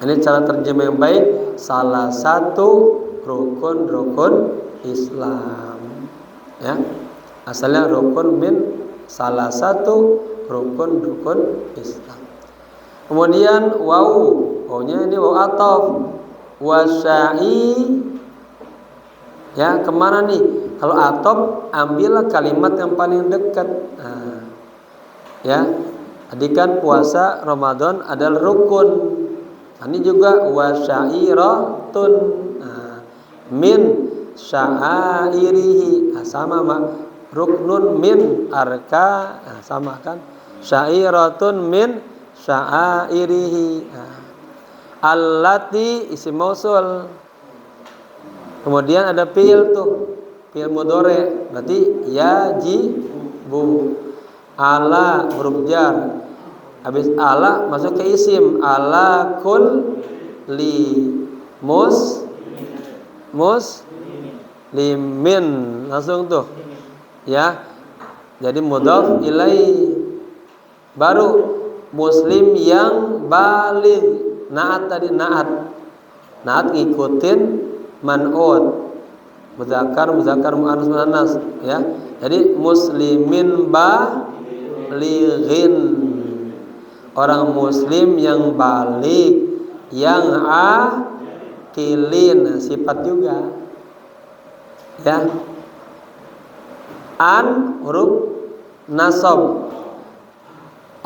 ini cara terjemah yang baik, salah satu rukun-rukun Islam. Ya. Asalnya rukun min salah satu rukun-rukun Islam. Kemudian wawnya ini waw ataf wasyai. Ya, kemana nih? Kalau ataf ambillah kalimat yang paling dekat. Ya, tadi kan puasa Ramadan adalah rukun. Ini juga wasyairatun min sya'airihi. Sama mak. Ruknun min arka, sama kan? Syairatun min sya'airihi. Allati isim mausul. Kemudian ada fi'il tuh, fi'il mudhari, berarti yajibu. Ala huruf jar. Habis ala masuk ke isim, ala kulli muslimin. Langsung tuh. Ya. Jadi mudhaf ilai. Baru muslim yang baligh. Naat tadi naat. Naat ngikutin man'ut. Muzakkar muannas muannas ya. Jadi muslimin balighin. Orang muslim yang balik, yang akilin, sifat juga. Ya. An huruf nasab.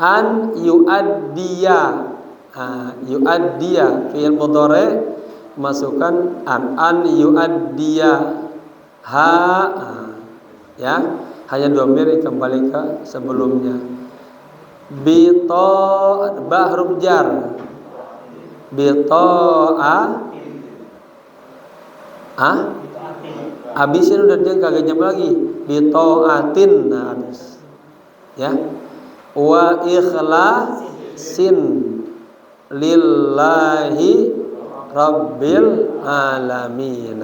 An yuaddiya. Yuaddiya fi'il mudhari masukkan an yuaddiya ya, hanya dhamir kembali ke sebelumnya. Ba huruf jar. Habisin udah dia kagak jam lagi. Bitaatin habis. Ya. Wa ikhlasin lillahi rabbil alamin.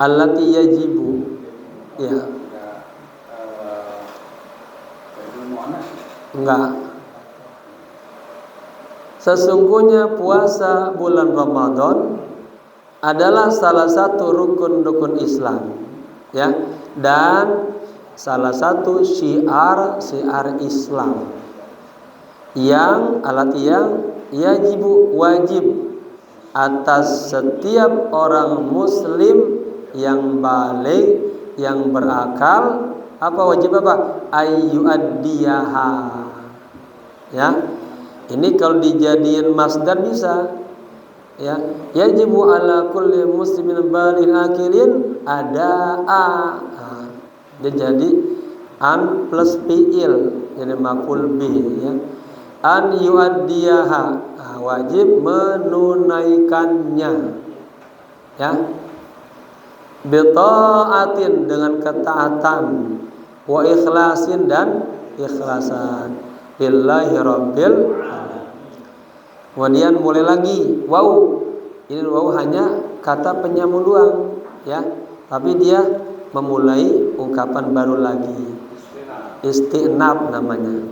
Allati yajibu. Ya. Enggak. Sesungguhnya puasa bulan Ramadan adalah salah satu rukun-rukun Islam, ya, dan salah satu syiar Islam yang yajibu wajib atas setiap orang muslim yang balik, yang berakal. Apa wajib apa? Ayyuaddiyaha. Ya. Ini kalau dijadiin masdar bisa. Ya, yajibu ala kulli muslimin balighin akilin ada dia jadi an plus fi'il, jadi maf'ul bih ya. an yuaddiyaha, wajib menunaikannya, ya, bitaatin dengan ketaatan, wa ikhlasin dan ikhlasan, lillahi rabbil alamin. Kemudian mulai lagi wau, ini wau hanya kata penyambung doang, ya, tapi dia memulai ungkapan baru lagi, istinab namanya,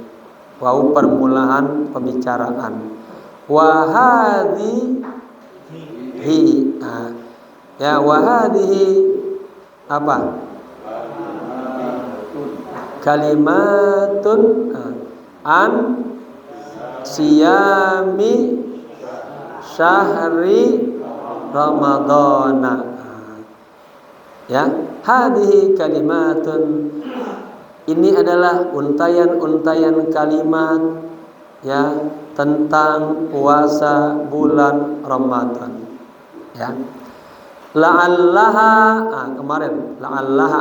wau permulaan pembicaraan. Wahadihi, ya, wahadihi apa? Kalimatun an siyami syahri ramadana, ya, hadihi kalimatun, ini adalah untayan-untayan kalimat, ya, tentang puasa bulan Ramadan, ya. La'allaha, kemarin la'allaha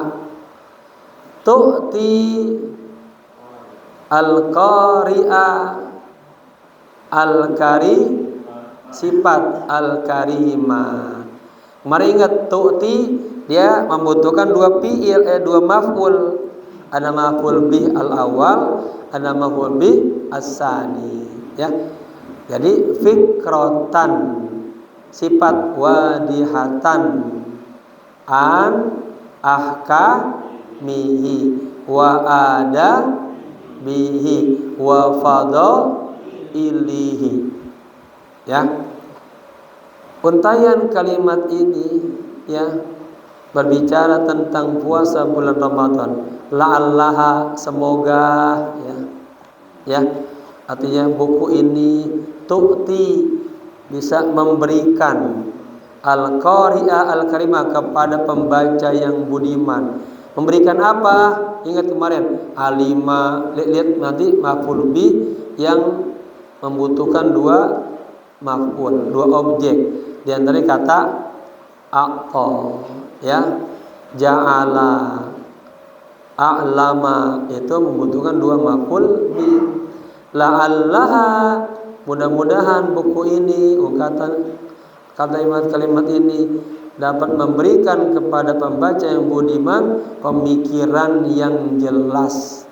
tu'ti al-qari'a al-kari, sifat al-karima. Kemarin ingat tu'ti dia membutuhkan dua fi'il, dua maf'ul. Ada maf'ul bih al-awwal, ada maf'ul bih as-sani, ya. Jadi fikrotan sifat wadihatan an ahkamihi wa ada bihi wa fadailihi, ya. Untayan kalimat ini, ya, berbicara tentang puasa bulan Ramadan. La'allaha, semoga, ya, artinya buku ini tu'ti, bisa memberikan al-qari'a al-karimah, kepada pembaca yang budiman. Memberikan apa? Ingat kemarin alima, lihat nanti maf'ul bih yang membutuhkan dua maf'ul, dua objek. Di antara kata aqa, ya, ja'ala, a'lama, itu membutuhkan dua maf'ul bih. La'allaha, mudah-mudahan buku ini, kalimat-kalimat ini dapat memberikan kepada pembaca yang budiman pemikiran yang jelas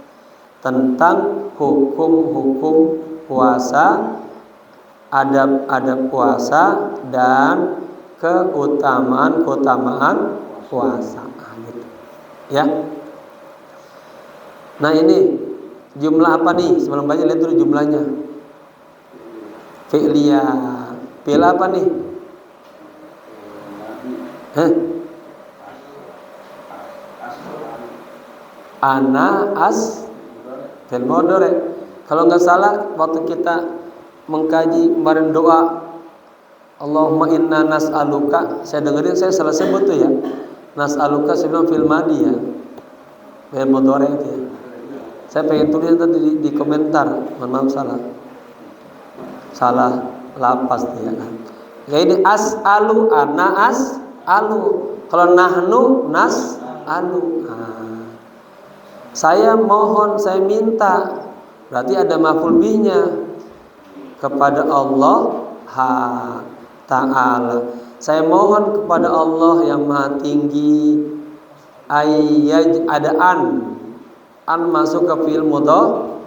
tentang hukum-hukum puasa, adab-adab puasa, dan keutamaan-keutamaan puasa, gitu, ya. Nah, ini jumlah apa nih? Sebelum baca lihat dulu jumlahnya. Fi'liyah. Fi'il apa nih? Ana as fi'il mudhari. Kalau nggak salah waktu kita mengkaji kemarin doa Allahumma inna nas'aluka, saya dengerin saya salah sebut tuh, ya. Nas'aluka sebelum fi'il madhi, ya. Fi'il mudhari itu, ya. Saya pengen tulis tadi di komentar, mohon maaf salah lapas, ya. Ya, ini as'alu, ana as'alu. Kalau nahnu nas'alu. Saya mohon, saya minta. Berarti ada maf'ul bihnya, kepada Allah Ta'ala. Saya mohon kepada Allah yang Maha Tinggi. Ada an masuk ke fi'il mudhari,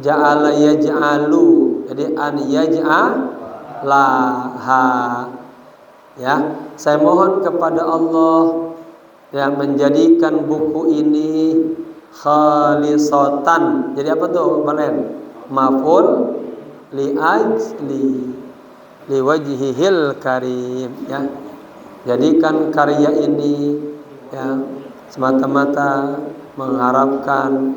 ja'ala yaj'alu, jadi an yaj'alaha, ya. Saya mohon kepada Allah yang menjadikan buku ini khalisatan. Jadi apa tuh kemarin? Maf'ul li wajhihil karim, ya. Jadikan karya ini, ya, semata-mata mengharapkan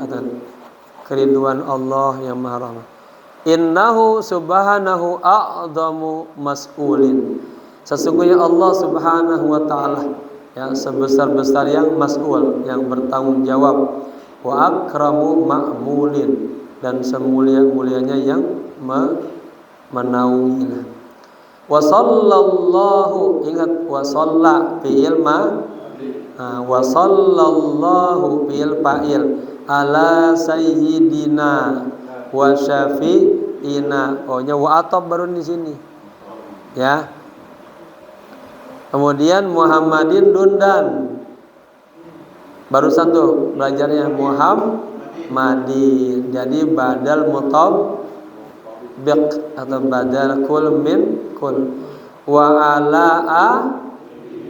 keriduan Allah yang Maha Rahman. Innahu subhanahu a'zamu mas'ulin. Sesungguhnya Allah Subhanahu wa taala, ya, sebesar-besar yang mas'ul, yang bertanggung jawab. Wa akramu ma'mulin, dan semulia-mulianya yang menaungi. Wa sallallahu, ingat wa shalla fi'il ma, wa sallallahu bil fa'il ala sayyidina wa syafi'ina ina. Oh-nya wa atop baru di sini. Ya. Kemudian Muhammadin dundan. Barusan tuh belajarnya Muhammadin. Jadi badal mutabiq atau badal kul min kul. Wa ala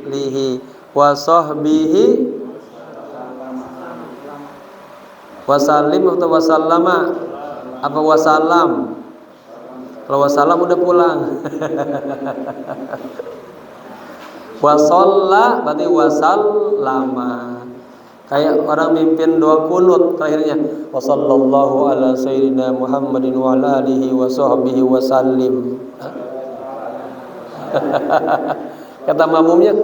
alihi wa sahbihi wasallim atau wasallama apa wasallam. Kalau wasallam udah pulang. Wasalla berarti wasallama. Kayak orang mimpin doa kunut terakhirnya wasallallahu ala sayyidina Muhammadin wa ala alihi wa sahbihi wasallim. Kata makmumnya,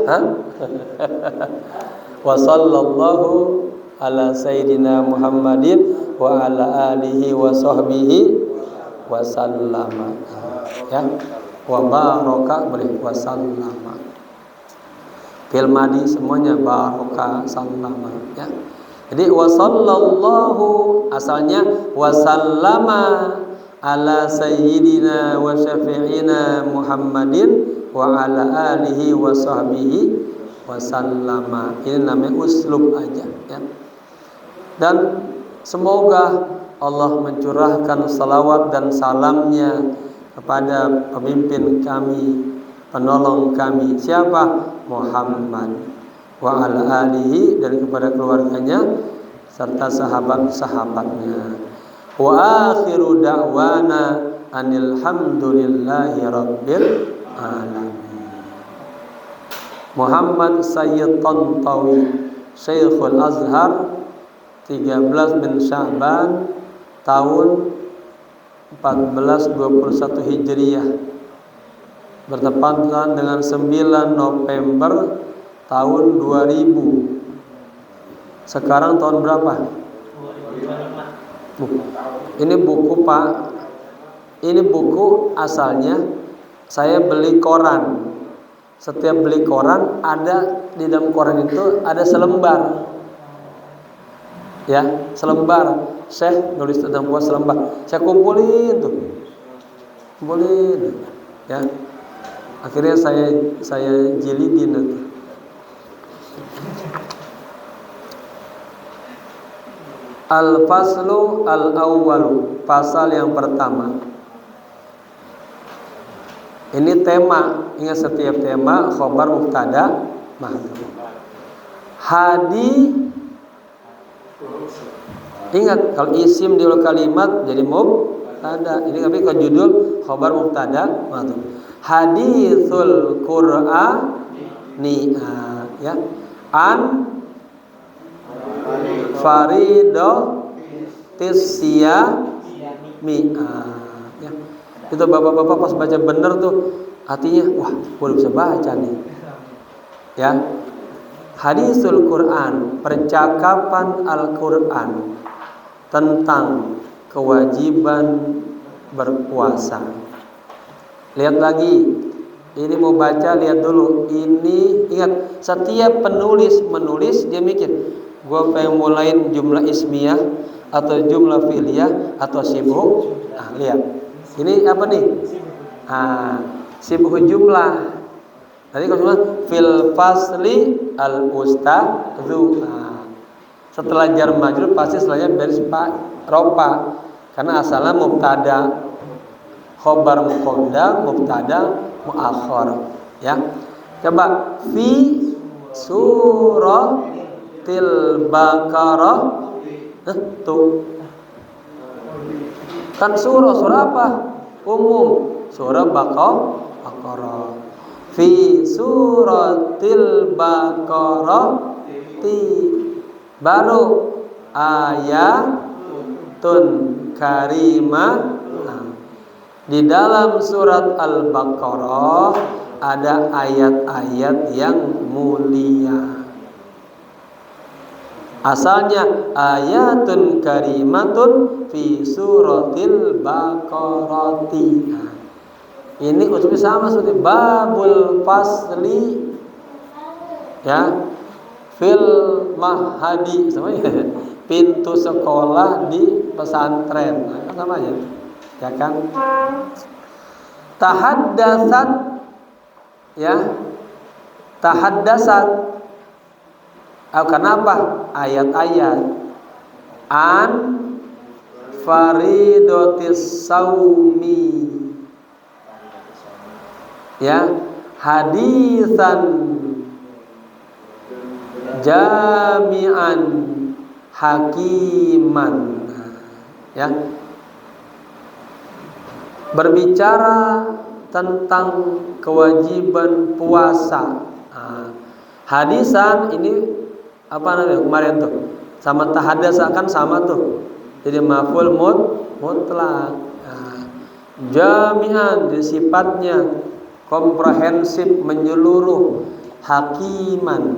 wasallallahu ala sayyidina Muhammadin wa ala alihi wa sahbihi wasallama. Ya. Wa baraka boleh wasallama. Fil madi semuanya baraka sallama, ya. Jadi wasallallahu asalnya wasallama ala sayyidina wa syafi'ina Muhammadin wa ala alihi wa sahbihi wasallama. Ini namanya uslub aja, ya. Dan semoga Allah mencurahkan salawat dan salamnya kepada pemimpin kami, penolong kami. Siapa? Muhammad wa ala alihi, dan kepada keluarganya serta sahabat-sahabatnya. Wa akhiru da'wana anil hamdulillahi rabbil alamin. Muhammad Sayyid Tantawi, Syekhul Azhar, 13 bin Sya'ban tahun 1421 Hijriah, bertepatan dengan 9 November tahun 2000. Sekarang tahun berapa? Ini buku Pak. Ini buku asalnya saya beli koran. Setiap beli koran ada di dalam koran itu ada selembar. Ya, selembar. Syekh nulis tentang buah selembar. Saya kumpulin tuh. Kumpulin. Ya. Akhirnya saya jilidin nanti. Al-faslu al-awwalu, pasal yang pertama. Ini tema, ingat setiap tema khobar mubtada mahdhuf. Hadi, ingat kalau isim di kalimat jadi mubtada. Ini tapi kalau judul khobar mubtada mahdhuf. Haditsul Qur'ani, ya. An Farido Tisyami, ya. Itu bapak-bapak pas baca bener tuh hatinya, wah, gue bisa baca nih. Ya. Hadisul Quran, percakapan Al-Quran tentang kewajiban berpuasa. Lihat lagi, ini mau baca, lihat dulu. Ini ingat, setiap penulis menulis dia mikir, gue pengen mulain jumlah ismiyah atau jumlah fi'liyah atau sibuk. Lihat, ini apa nih? Sibuk jumlah. Tadi kalau cuma fil fasli al ustadzu. Setelah jar majrur pasti setelahnya baris ropa, karena asalnya mubtada. Khobar muqaddam, mubtada muakhar, ya. Coba fi suratil Baqarah. Tuh. Kan surah apa? Umum. Surah Baqarah. Fi suratil Baqarah baru ayatun karimah. Di dalam surat Al-Baqarah ada ayat-ayat yang mulia. Asalnya ayatun karimatun fi suratil Baqarati. Ini usulnya sama seperti babul fasli, ya, fil mahadi, sama ya, pintu sekolah di pesantren, kan sama aja. ya kan? Tahaddatsat, ya, tahaddatsat. Kenapa? Ayat-ayat an faridotis saumi, ya, hadisan jami'an hakiman, ya, berbicara tentang kewajiban puasa. Hadisan ini apa namanya kemarin tuh, sama tahadasa kan sama tuh, jadi maf'ul mutlak. Jami'an di sifatnya komprehensif, menyeluruh, hakiman,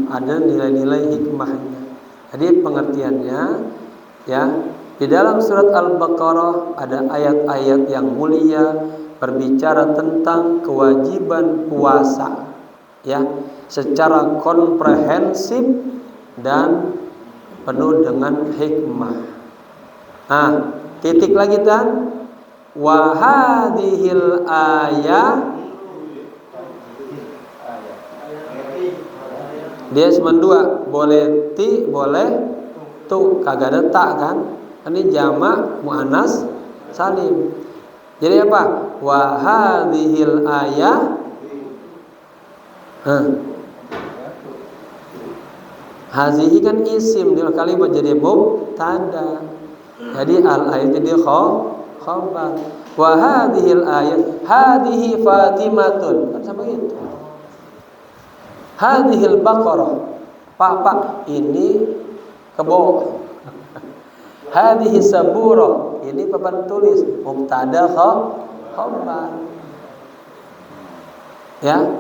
ada nilai-nilai hikmahnya. Jadi pengertiannya, ya, di dalam surat Al-Baqarah ada ayat-ayat yang mulia berbicara tentang kewajiban puasa, ya, secara komprehensif dan penuh dengan hikmah. Titik lagi kan? Wa hadhil ayat, dia cuma dua, boleh ti, boleh tu, kagak ada tak kan? Ini jamak muannas salim. Jadi apa? Wa hadhil ayat. Hazihi kan isim, dia kalimat jadi mubtada. Jadi al ayat jadi khabar. Wa hadhil ayat, hadhihi Fatimatun, kan sama itu. Hadhil Baqarah, Pak ini kebo. Hadhihi Saburah, ini papan tulis, mubtada khabar. Ya,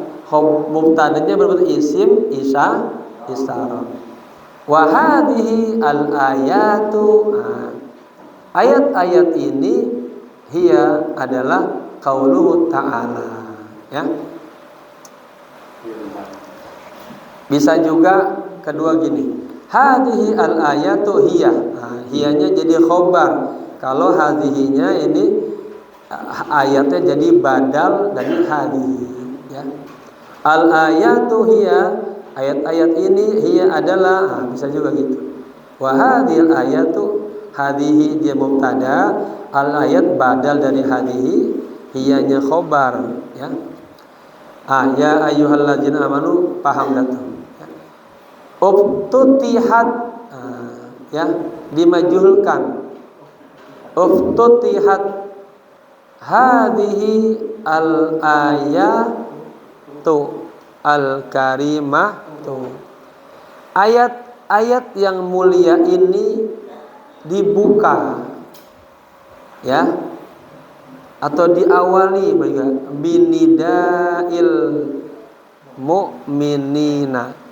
mubtadanya berbentuk isim isyarah. Wa hadhihi al ayatu, ayat-ayat ini hiya adalah qauluhu ta'ala, ya. Bisa juga kedua gini, hadhihi al ayatu hiya, hiyanya jadi khobar. Kalau hadhihinya ini ayatnya jadi badal dari hadhihi, ya. Al ayatu hiya, ayat-ayat ini hiya adalah, bisa juga gitu. Wa hadhil ayatu, hadhihi dia mubtada, al ayat badal dari hadhihi, hiyanya khobar, ya. Ya ayyuhalladzina amanu, paham dah tuh. Uftutihat, ya, dimajhulkan. Uftutihat hadhihi al ayatu al karimatu, ayat-ayat yang mulia ini dibuka, ya, atau diawali binidail mu'minina,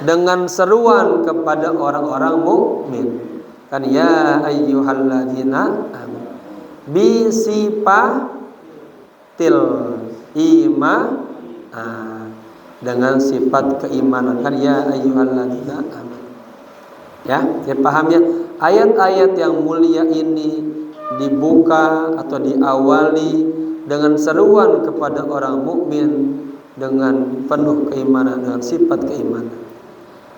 dengan seruan kepada orang-orang mukmin. Kan ya ayyuhalladzina amanu bisifatil iman, dengan sifat keimanan. Kan ya ayyuhalladzina amanu. Ya paham ya? Ayat-ayat yang mulia ini dibuka atau diawali dengan seruan kepada orang mukmin dengan penuh keimanan, dengan sifat keimanan.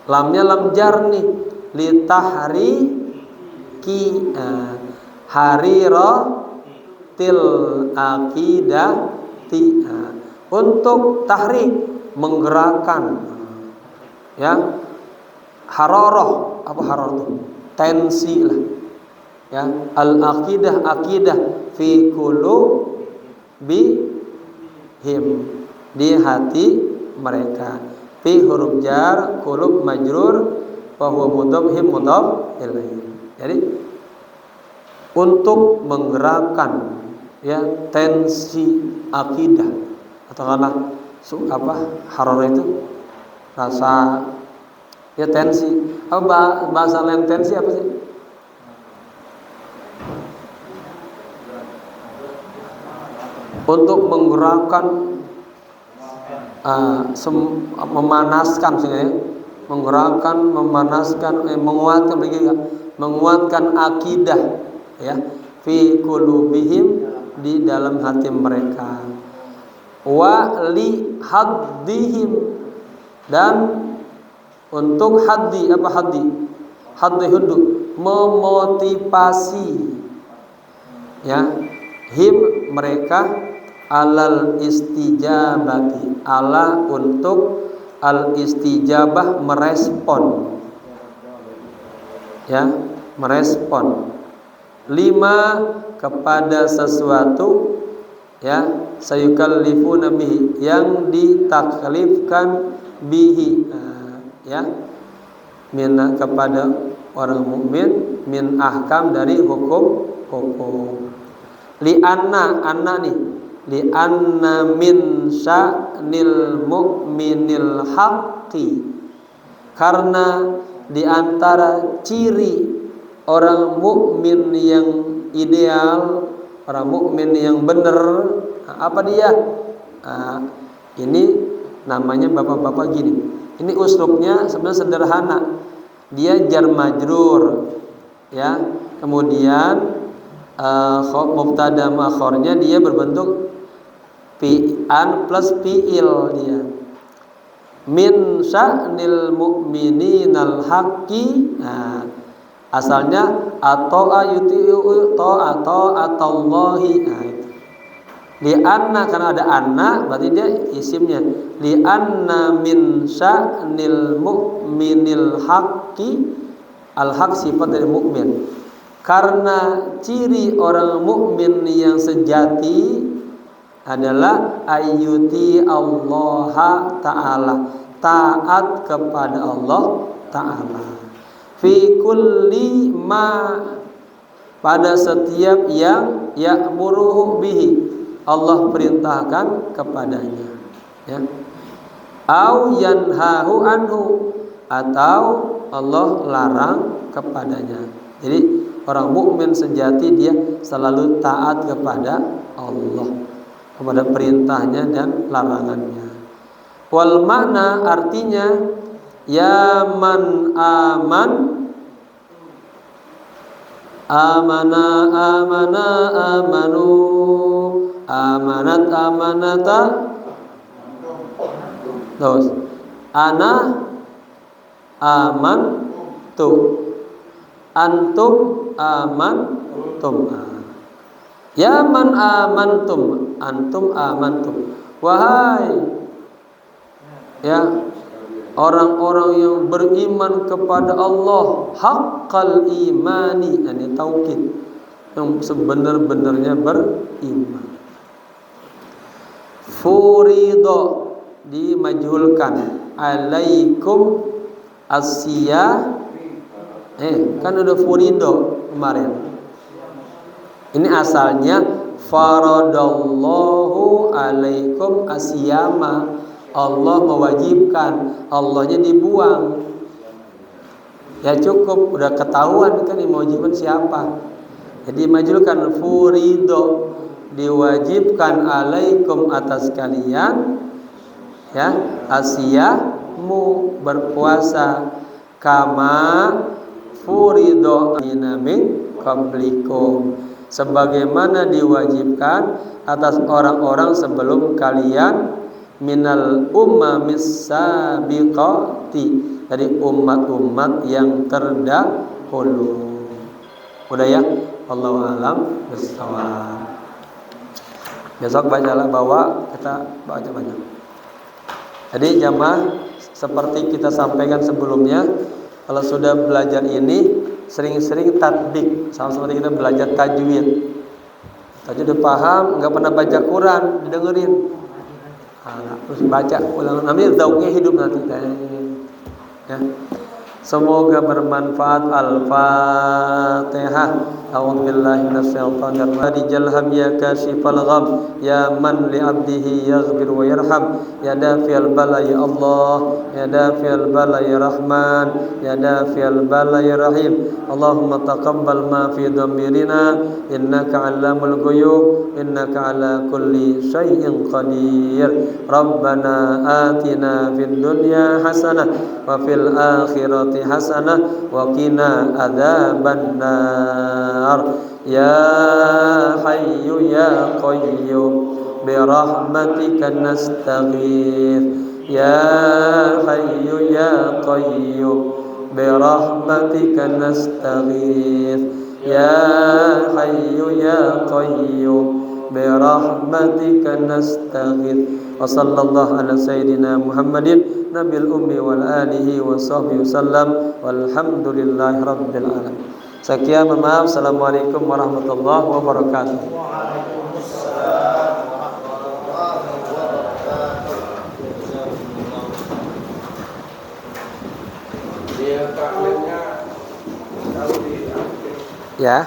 Lamnya lam jar nih, li tahri ki harira til aqidati, untuk tahrik, menggerakkan, ya, hararah, apa hararah itu? Tensi lah, ya, al aqidah, akidah fi qulubihim, di hati mereka. Fi huruf jar, qulub majrur, wa huwa mudhaf, him mudhaf ilaihi. Jadi untuk menggerakkan, ya, tensi akidah, atau apa hararah itu rasa, ya, tensi. Bahasa lain tensi apa sih? Untuk menggerakkan, memanaskan, ya, menggerakkan, memanaskan, menguatkan, menguatkan akidah, ya, fi qulubihim, di dalam hati mereka, wa li haddihim, dan untuk haddi, apa haddi? Haddi hudu, memotivasi ya him mereka alal istijabati, ala untuk al istijabah, merespon ya, merespon lima kepada sesuatu ya, sayukallifuna bihi, yang ditaklifkan bihi ya, mina kepada orang mukmin, min ahkam, dari hukum. Li anna nih, li anna min sya'nil mu'minil haqqi, karena di antara ciri orang mukmin yang ideal, orang mukmin yang benar, apa dia? Ini namanya bapak-bapak gini. Ini uslubnya sebenarnya sederhana. Dia jar majrur ya. Kemudian mubtada ma'khornya dia berbentuk fi'an plus fi'il dia. Min sya'nil mu'mininal haqqi. Nah, asalnya ata'a yuti'u ta'atallahi. Nah, li anna, karena ada anna berarti dia isimnya. Li anna min sya'nil mu'minil haqqi, al-haq sifat dari mukmin. Karena ciri orang mukmin yang sejati adalah ayyuti Allah Ta'ala, taat kepada Allah Ta'ala, fi kulli ma, pada setiap yang ya'muruhu bihi, Allah perintahkan kepadanya ya. Au yanhahu anhu, atau Allah larang kepadanya. Jadi orang mukmin sejati dia selalu taat kepada Allah, kepada perintahnya dan larangannya. Wal makna, artinya ya man aman, amana amana amanu, amanat amanata, terus ana aman tu, antum amantum, ya man amantum, antum amantum, wahai ya orang-orang yang beriman kepada Allah, haqqal imani, ini taukid, yang sebenar-benarnya beriman. Furido, dimajhulkan, alaikum asya, kan udah furido kemarin. Ini asalnya faradallahu alaikum asyama, Allah mewajibkan, Allahnya dibuang. Ya cukup, udah ketahuan kan yang mewajibkan siapa. Jadi majulkan furido, diwajibkan alaikum, atas kalian ya, asyamu, berpuasa, kama furido min qablikum, sebagaimana diwajibkan atas orang-orang sebelum kalian, minal ummamis sabiqati, dari umat-umat yang terdahulu. Udah ya, Allahu a'lam bishawab. Besok bacalah, bawa, kita baca banyak. Jadi jamaah, seperti kita sampaikan sebelumnya, kalau sudah belajar ini sering-sering tatbik, sama seperti kita belajar tajwid. Tajwid udah paham, nggak pernah baca Quran, didengerin. Terus baca ulang, namanya zauknya hidup nanti ya. Semoga bermanfaat. Al-Fatihah. A'udzubillahi minasyaitonir rajim. Jalham ya kashifal gham, ya man li 'abdihi yaghfir wa yarham, ya dafiyal bala ya Allah, ya dafiyal bala ya Rahman, ya dafiyal bala ya Rahim. Allahumma taqabbal ma fi dhamirina, innaka 'allamul ghuyub, innaka 'ala kulli syai'in qadir. Rabbana atina fid dunya hasanah wa fil akhirati akhirati hasanah wa qina adzabannar. Ya hayyu ya qayyum bi rahmatika nastaghits. Ya hayyu ya qayyum bi rahmatika nastaghits. Ya hayyu ya qayyum bi rahmatika nastaghits. Wa sallallahu ala sayyidina Muhammadin nabil ummi wal alihi wa sahbihi wasallam walhamdulillahi rabbil alamin. Sekian, maaf. Assalamualaikum warahmatullahi wabarakatuh. Waalaikumsalam warahmatullahi wabarakatuh. Dia taklimnya kalau di Ya.